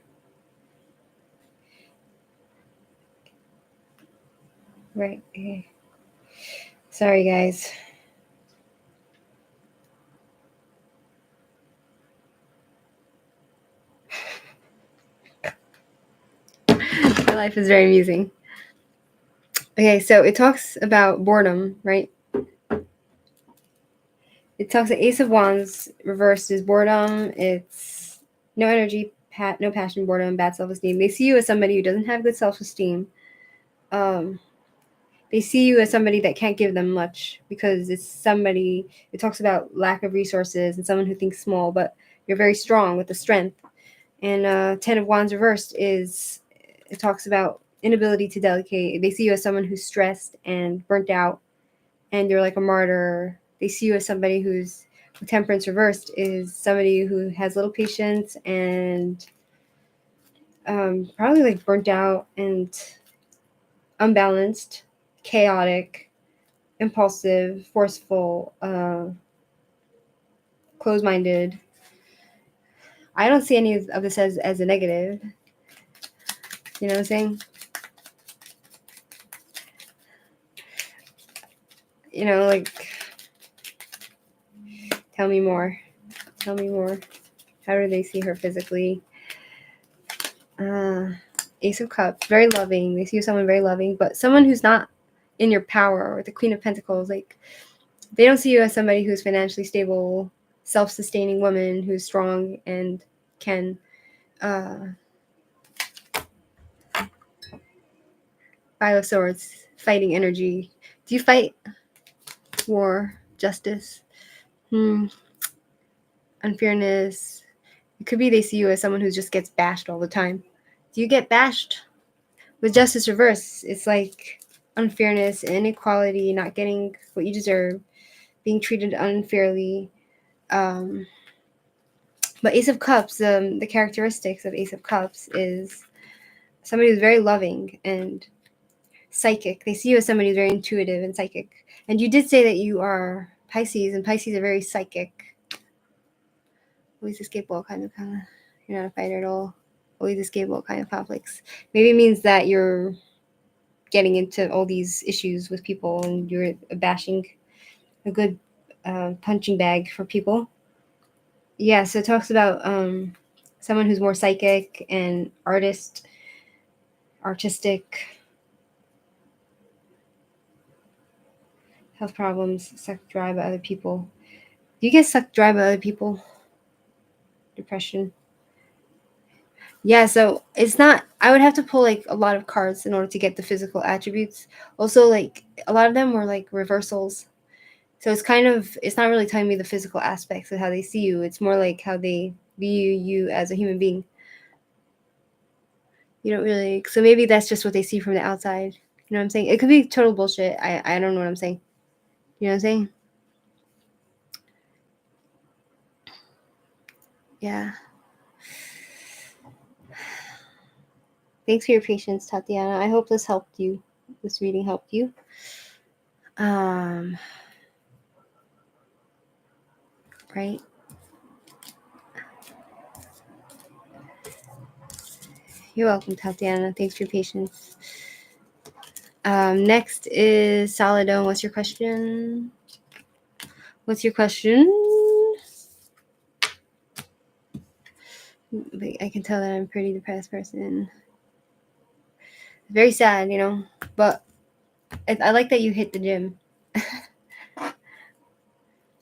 [SPEAKER 1] right, okay. Sorry, guys. My life is very amusing. Okay, so it talks about boredom, right? It talks about Ace of Wands reversed is boredom. It's no energy, no passion, boredom, bad self-esteem. They see you as somebody who doesn't have good self-esteem. They see you as somebody that can't give them much because it's somebody, it talks about lack of resources and someone who thinks small, but you're very strong with the strength. And 10 of Wands reversed is, it talks about inability to delegate. They see you as someone who's stressed and burnt out, and you're like a martyr. They see you as somebody who's, Temperance reversed is somebody who has little patience and probably like burnt out and unbalanced, chaotic, impulsive, forceful, closed-minded. I don't see any of this as a negative. You know what I'm saying? Like, tell me more. Tell me more. How do they see her physically? Ace of Cups, very loving. They see you someone very loving, but someone who's not in your power, or the Queen of Pentacles. Like, they don't see you as somebody who's financially stable, self-sustaining woman who's strong and can Five of Swords, fighting energy. Do you fight? War, justice, unfairness. It could be they see you as someone who just gets bashed all the time. Do you get bashed? With justice reverse, it's like unfairness, inequality, not getting what you deserve, being treated unfairly. But Ace of Cups, the characteristics of Ace of Cups is somebody who's very loving and psychic. They see you as somebody who's very intuitive and psychic. And you did say that you are Pisces, and Pisces are very psychic. Always escape all kind of you're not a fighter at all. Always escape all kind of conflicts. Maybe it means that you're getting into all these issues with people and you're bashing a good punching bag for people. Yeah, so it talks about someone who's more psychic and artistic, health problems, sucked dry by other people. Do you get sucked dry by other people? Depression. Yeah, so it's not, I would have to pull like a lot of cards in order to get the physical attributes. Also, like a lot of them were like reversals. So it's not really telling me the physical aspects of how they see you. It's more like how they view you as a human being. You don't really, so maybe that's just what they see from the outside. You know what I'm saying? It could be total bullshit. I don't know what I'm saying. You know what I'm saying? Yeah. Thanks for your patience, Tatiana. I hope this helped you. This reading helped you. Right? You're welcome, Tatiana. Thanks for your patience. Next is Saladone. What's your question? What's your question? I can tell that I'm a pretty depressed person. Very sad, you know, but I like that you hit the gym.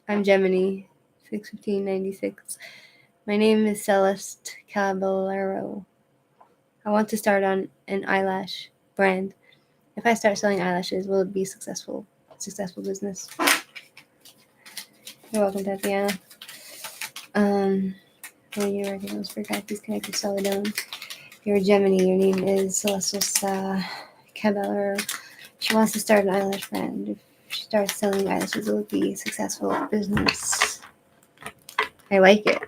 [SPEAKER 1] I'm Gemini, 61596. My name is Celeste Caballero. I want to start on an eyelash brand. If I start selling eyelashes, will it be successful? Successful business. You're welcome, Tatiana. When you're ready, those for guide, please connect with Celadone. You're a Gemini. Your name is Celeste Caballero. She wants to start an eyelash brand. If she starts selling eyelashes, it will be successful business. I like it.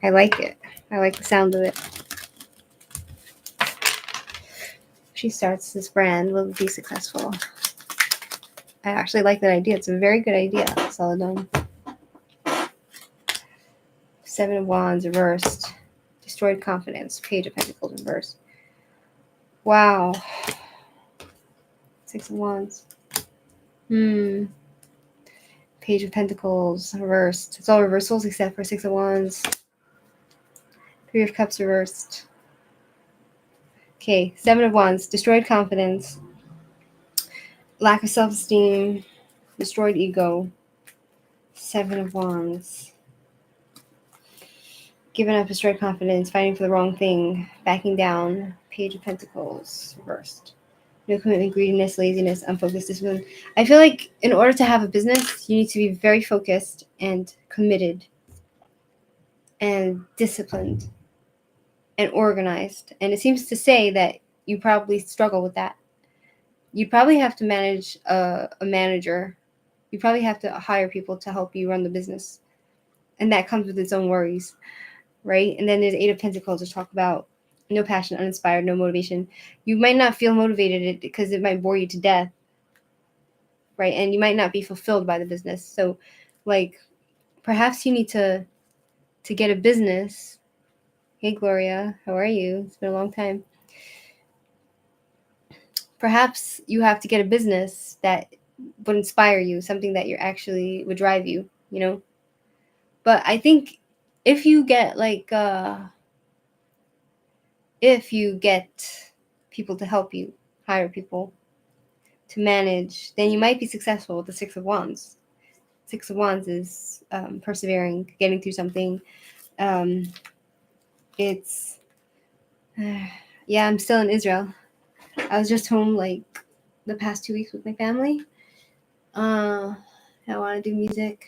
[SPEAKER 1] I like it. I like the sound of it. If she starts this brand, will it be successful? I actually like that idea. It's a very good idea, Celadone. 7 of Wands reversed. Destroyed confidence. Page of Pentacles reversed. Wow. 6 of Wands. Page of Pentacles reversed. It's all reversals except for 6 of Wands. 3 of Cups reversed. Okay, 7 of Wands. Destroyed confidence. Lack of self-esteem. Destroyed ego. 7 of Wands. Giving up, destroyed confidence. Fighting for the wrong thing. Backing down. Page of Pentacles reversed. No commitment, greediness, laziness, unfocused, discipline. I feel like in order to have a business, you need to be very focused and committed and disciplined and organized. And it seems to say that you probably struggle with that. You probably have to manage a manager. You probably have to hire people to help you run the business. And that comes with its own worries, right? And then there's 8 of Pentacles to talk about no passion, uninspired, no motivation. You might not feel motivated because it might bore you to death, right? And you might not be fulfilled by the business. So, like, perhaps you need to get a business. Hey, Gloria, how are you? It's been a long time. Perhaps you have to get a business that would inspire you, something that you're actually would drive you, you know? But I think if you get if you get people to help you, hire people to manage, then you might be successful with the 6 of Wands. 6 of Wands is persevering, getting through something. It's yeah, I'm still in Israel. I was just home like the past 2 weeks with my family. I want to do music.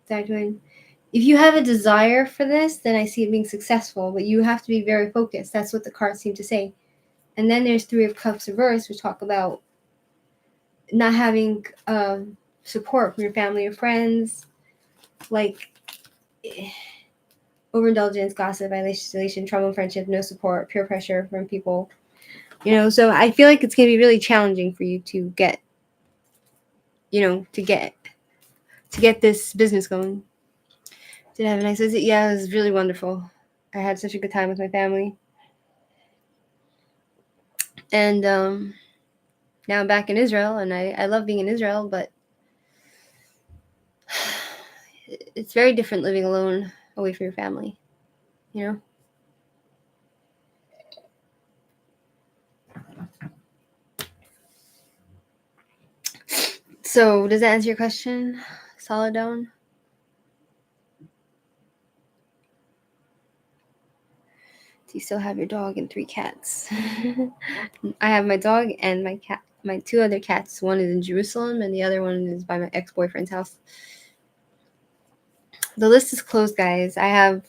[SPEAKER 1] Start doing. If you have a desire for this, then I see it being successful, but you have to be very focused. That's what the cards seem to say. And then there's 3 of Cups reversed, which talk about not having support from your family or friends, like overindulgence, gossip, isolation, trouble, friendship, no support, peer pressure from people. You know, so I feel like it's going to be really challenging for you to get, to get this business going. Did I have a nice visit? Yeah, it was really wonderful. I had such a good time with my family. And now I'm back in Israel, and I love being in Israel, but it's very different living alone away from your family, you know? So, does that answer your question, Saladone? Do you still have your dog and 3 cats? I have my dog and my cat. my 2 other cats. One is in Jerusalem and the other one is by my ex-boyfriend's house. The list is closed, guys. I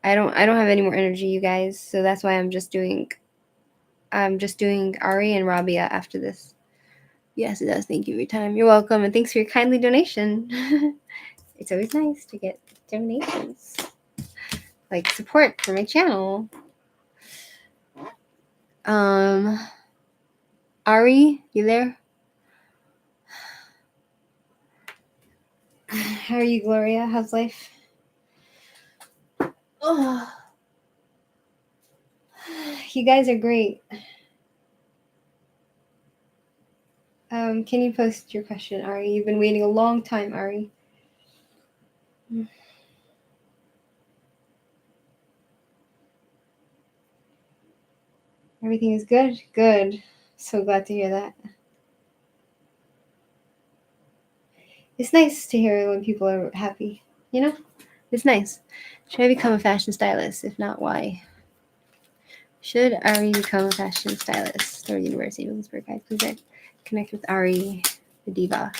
[SPEAKER 1] don't have any more energy, you guys. So that's why I'm just doing Ari and Rabia after this. Yes, it does. Thank you for your time. You're welcome, and thanks for your kindly donation. It's always nice to get donations, like support for my channel. Ari, you there? How are you, Gloria? How's life? Oh, you guys are great. Can you post your question, Ari? You've been waiting a long time, Ari. Everything is good? Good. So glad to hear that. It's nice to hear when people are happy, you know? It's nice. Should I become a fashion stylist? If not, why? Should Ari become a fashion stylist? Or University of Williamsburg? Please connect with Ari, the diva.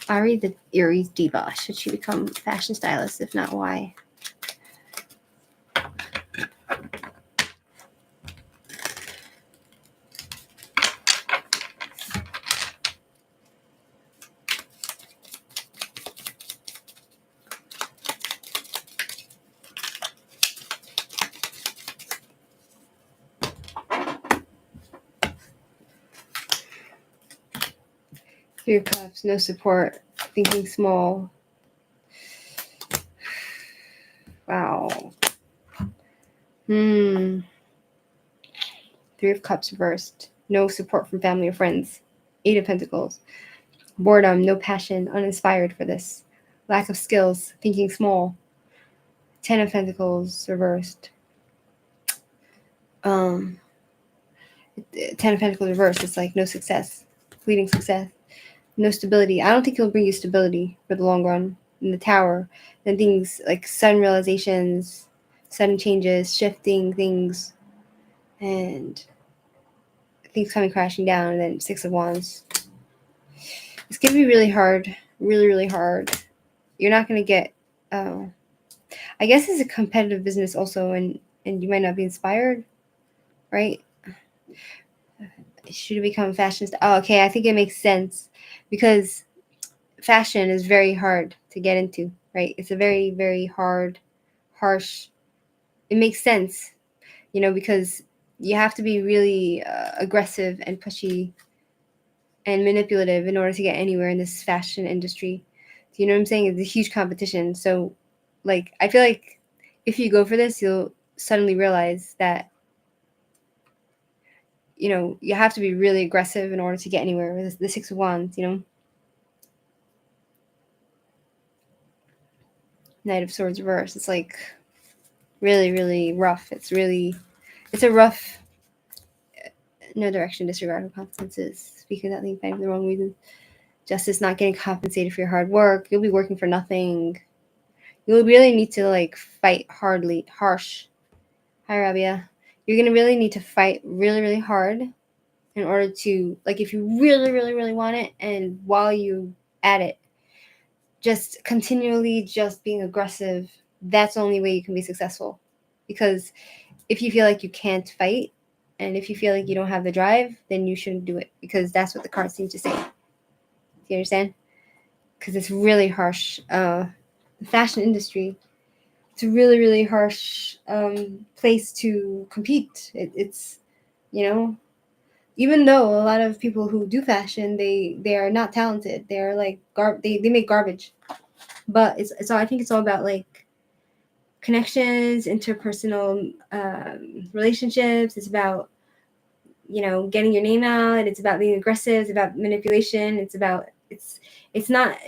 [SPEAKER 1] Ari, the Aries diva. Should she become a fashion stylist? If not, why? 3 of Cups, no support, thinking small. Wow. 3 of Cups reversed, no support from family or friends. 8 of Pentacles, boredom, no passion, uninspired for this. Lack of skills, thinking small. 10 of Pentacles reversed. 10 of Pentacles reversed, it's like no success, fleeting success. No stability. I don't think it'll bring you stability for the long run. In the Tower, then things like sudden realizations, sudden changes, shifting things, and things coming crashing down. And then 6 of Wands. It's gonna be really hard, really, really hard. You're not gonna get. I guess it's a competitive business also, and you might not be inspired, right? Should it become fashion? Oh, okay. I think it makes sense because fashion is very hard to get into, right? It's a very, very hard, harsh. It makes sense, because you have to be really aggressive and pushy and manipulative in order to get anywhere in this fashion industry. Do you know what I'm saying? It's a huge competition. So, I feel like if you go for this, you'll suddenly realize that, you have to be really aggressive in order to get anywhere with the 6 of Wands, Knight of Swords reverse. It's like really, really rough. It's a rough, no direction, disregard for consequences. Speaking that thing, fighting for the wrong reasons. Justice, not getting compensated for your hard work. You'll be working for nothing. You'll really need to fight harsh. Hi, Rabia. You're gonna really need to fight really, really hard in order to, if you really, really, really want it, and while you at it, just continually just being aggressive. That's the only way you can be successful. Because if you feel like you can't fight, and if you feel like you don't have the drive, then you shouldn't do it, because that's what the cards seem to say. Do you understand? Because it's really harsh. The fashion industry, it's a really, really harsh place to compete. It's, even though a lot of people who do fashion, they are not talented. They are they make garbage. But it's all, I think it's all about connections, interpersonal relationships. It's about getting your name out. It's about being aggressive. It's about manipulation. It's not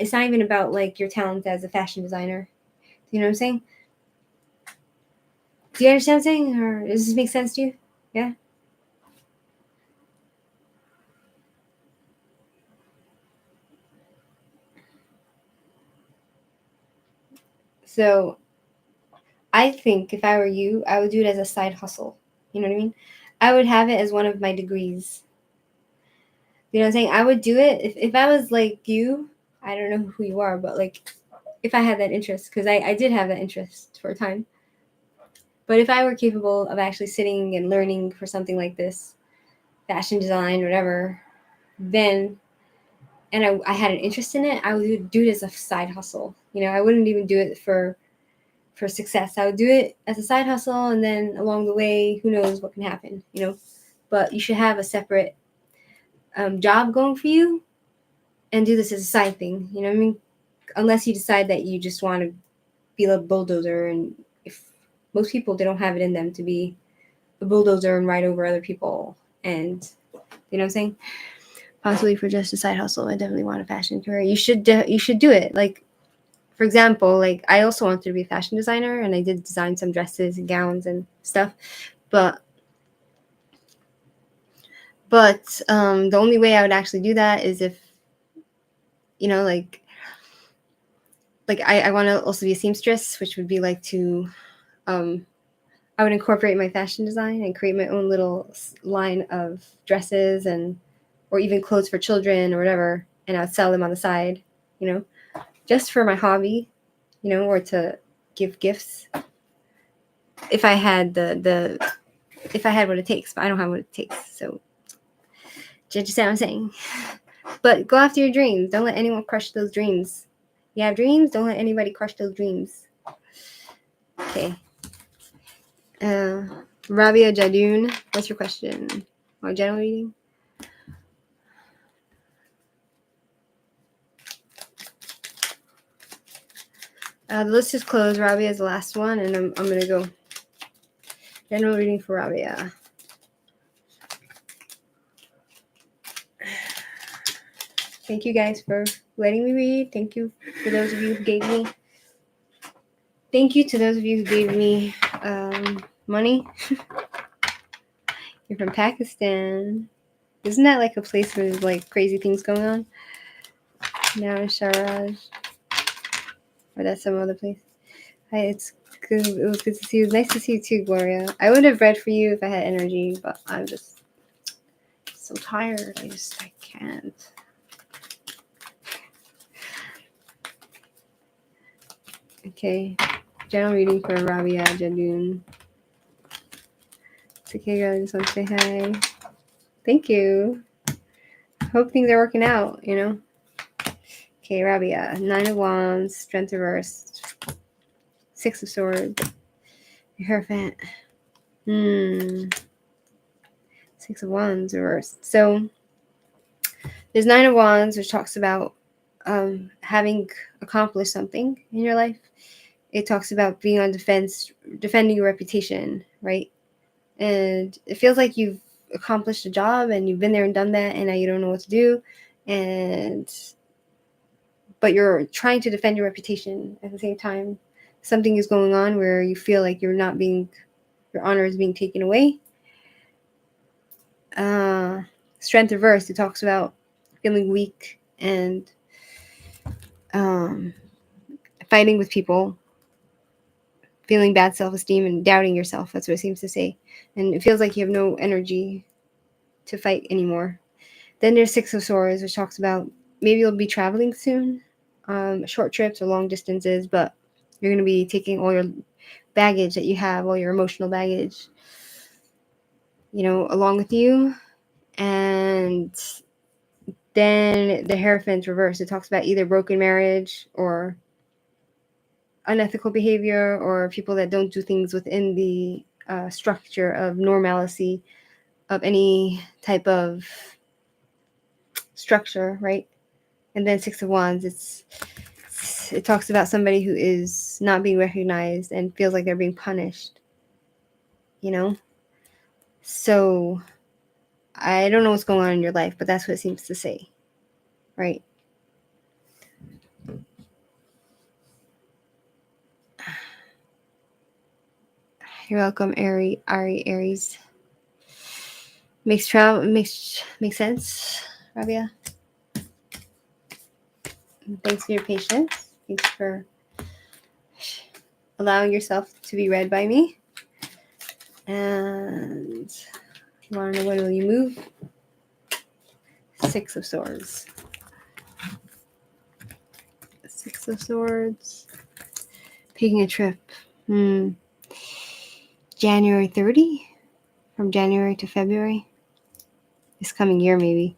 [SPEAKER 1] even about your talent as a fashion designer. You know what I'm saying? Do you understand what I'm saying? Or does this make sense to you? Yeah? So I think if I were you, I would do it as a side hustle. You know what I mean? I would have it as one of my degrees. You know what I'm saying? I would do it if I was like you. I don't know who you are, but like if I had that interest, because I did have that interest for a time. But if I were capable of actually sitting and learning for something like this, fashion design, whatever, then and I had an interest in it, I would do it as a side hustle. You know, I wouldn't even do it for success. I would do it as a side hustle, and then along the way, who knows what can happen, you know. But you should have a separate job going for you, and do this as a side thing. You know what I mean? Unless you decide that you just want to be a bulldozer, and if most people they don't have it in them to be a bulldozer and ride over other people, and you know what I'm saying? Possibly for just a side hustle, I definitely want a fashion career. You should do it. Like for example, like I also wanted to be a fashion designer, and I did design some dresses and gowns and stuff. But the only way I would actually do that is if, you know, like I want to also be a seamstress, which would be like to I would incorporate my fashion design and create my own little line of dresses and or even clothes for children or whatever, and I'd sell them on the side, you know, just for my hobby, you know, or to give gifts if I had if I had what it takes. But I don't have what it takes, so do you understand what I'm saying? But go after your dreams. Don't let anyone crush those dreams. You have dreams, don't let anybody crush those dreams. Okay. Rabia Jadoon, what's your question? Or general reading? The list is closed. Rabia is the last one, and I'm going to go. General reading for Rabia. Thank you guys for letting me read. Thank you for those of you who gave me. Thank you to those of you who gave me money. You're from Pakistan. Isn't that like a place where there's like crazy things going on? Now in Sharaj. Or that's some other place. Hi, it's good. It was good to see you. It was nice to see you too, Gloria. I would have read for you if I had energy, but I'm just so tired. I can't. Okay. General reading for Rabia Jadoon. It's okay, guys. I just want to say hi. Thank you. Hope things are working out, you know. Okay, Rabia. 9 of Wands, Strength reversed. 6 of Swords. Hierophant. 6 of Wands reversed. So there's 9 of Wands, which talks about having accomplished something in your life. It talks about being on defense, defending your reputation, right? And it feels like you've accomplished a job and you've been there and done that, and now you don't know what to do. But you're trying to defend your reputation at the same time. Something is going on where you feel like your honor is being taken away. Strength reversed, it talks about feeling weak and fighting with people, feeling bad self-esteem and doubting yourself. That's what it seems to say. And it feels like you have no energy to fight anymore. Then there's 6 of Swords, which talks about maybe you'll be traveling soon, short trips or long distances, but you're going to be taking all your baggage that you have, all your emotional baggage, you know, along with you. And then the Hierophant's reverse. It talks about either broken marriage or unethical behavior, or people that don't do things within the structure of normalcy of any type of structure, right? And then 6 of Wands, it talks about somebody who is not being recognized and feels like they're being punished, you know? So I don't know what's going on in your life, but that's what it seems to say, right? You're welcome, Aries. Makes sense, Rabia. Thanks for your patience. Thanks for allowing yourself to be read by me. And you want to know when will you move? 6 Six of Swords. Six of Swords. Taking a trip. January 30? From January to February? This coming year, maybe.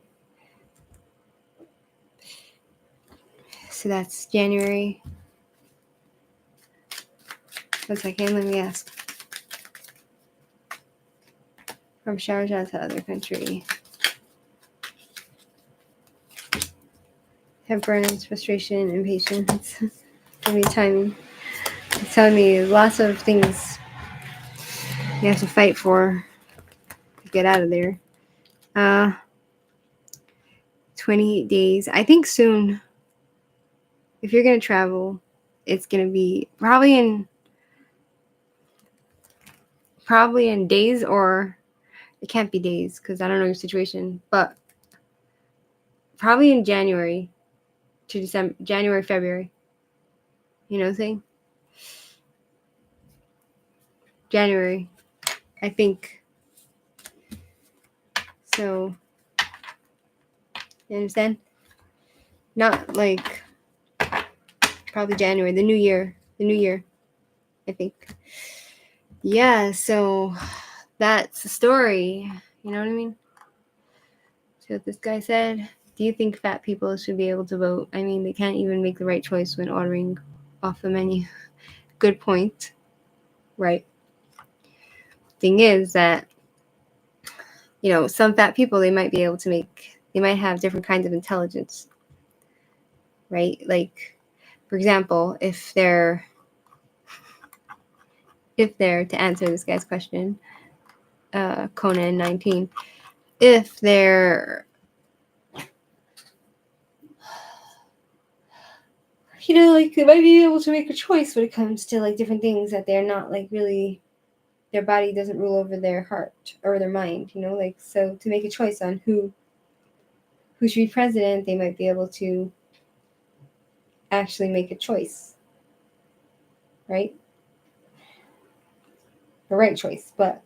[SPEAKER 1] So that's January. 1 second, let me ask. From Sharjah to other country. Temperance, frustration, impatience. Maybe timing. It's telling me lots of things you have to fight for to get out of there. 28 days. I think soon, if you're going to travel, it's going to be probably in days, or it can't be days because I don't know your situation, but probably in January to December, January, February. You know what I'm saying? January, I think. So, you understand? Not like probably January, the new year, I think. Yeah, so that's the story. You know what I mean? So what this guy said, do you think fat people should be able to vote? I mean, they can't even make the right choice when ordering off the menu. Good point. Right. Thing is that, some fat people, they might have different kinds of intelligence. Right? Like, for example, if they're, to answer this guy's question, Conan 19, if they're, like, they might be able to make a choice when it comes to, like, different things that they're not, like, really, their body doesn't rule over their heart or their mind, like, so to make a choice on who should be president, they might be able to actually make a choice, right? The right choice. But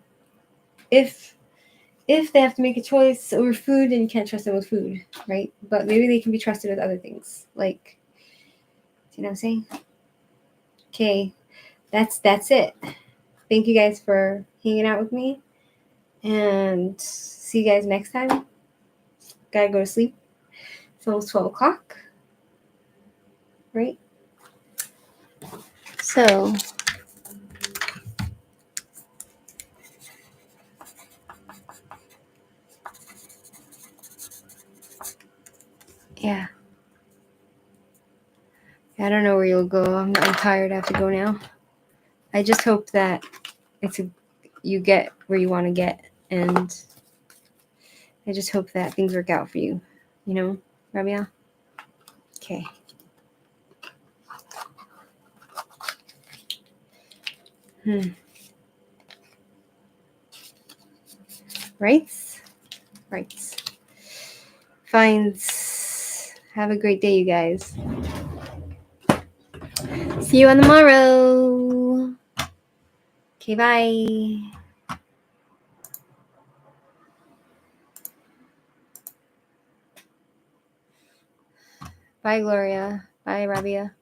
[SPEAKER 1] if they have to make a choice over food, then you can't trust them with food, right? But maybe they can be trusted with other things, like, you know what I'm saying? Okay, that's it. Thank you guys for hanging out with me, and see you guys next time. Gotta go to sleep. It's almost 12 o'clock, right? So, yeah. I don't know where you'll go. I'm tired. I have to go now. I just hope that you get where you want to get, and I just hope that things work out for you. Rabia? Okay. Rights? Fines. Have a great day, you guys. See you on the morrow. Okay, bye. Bye, Gloria. Bye, Rabia.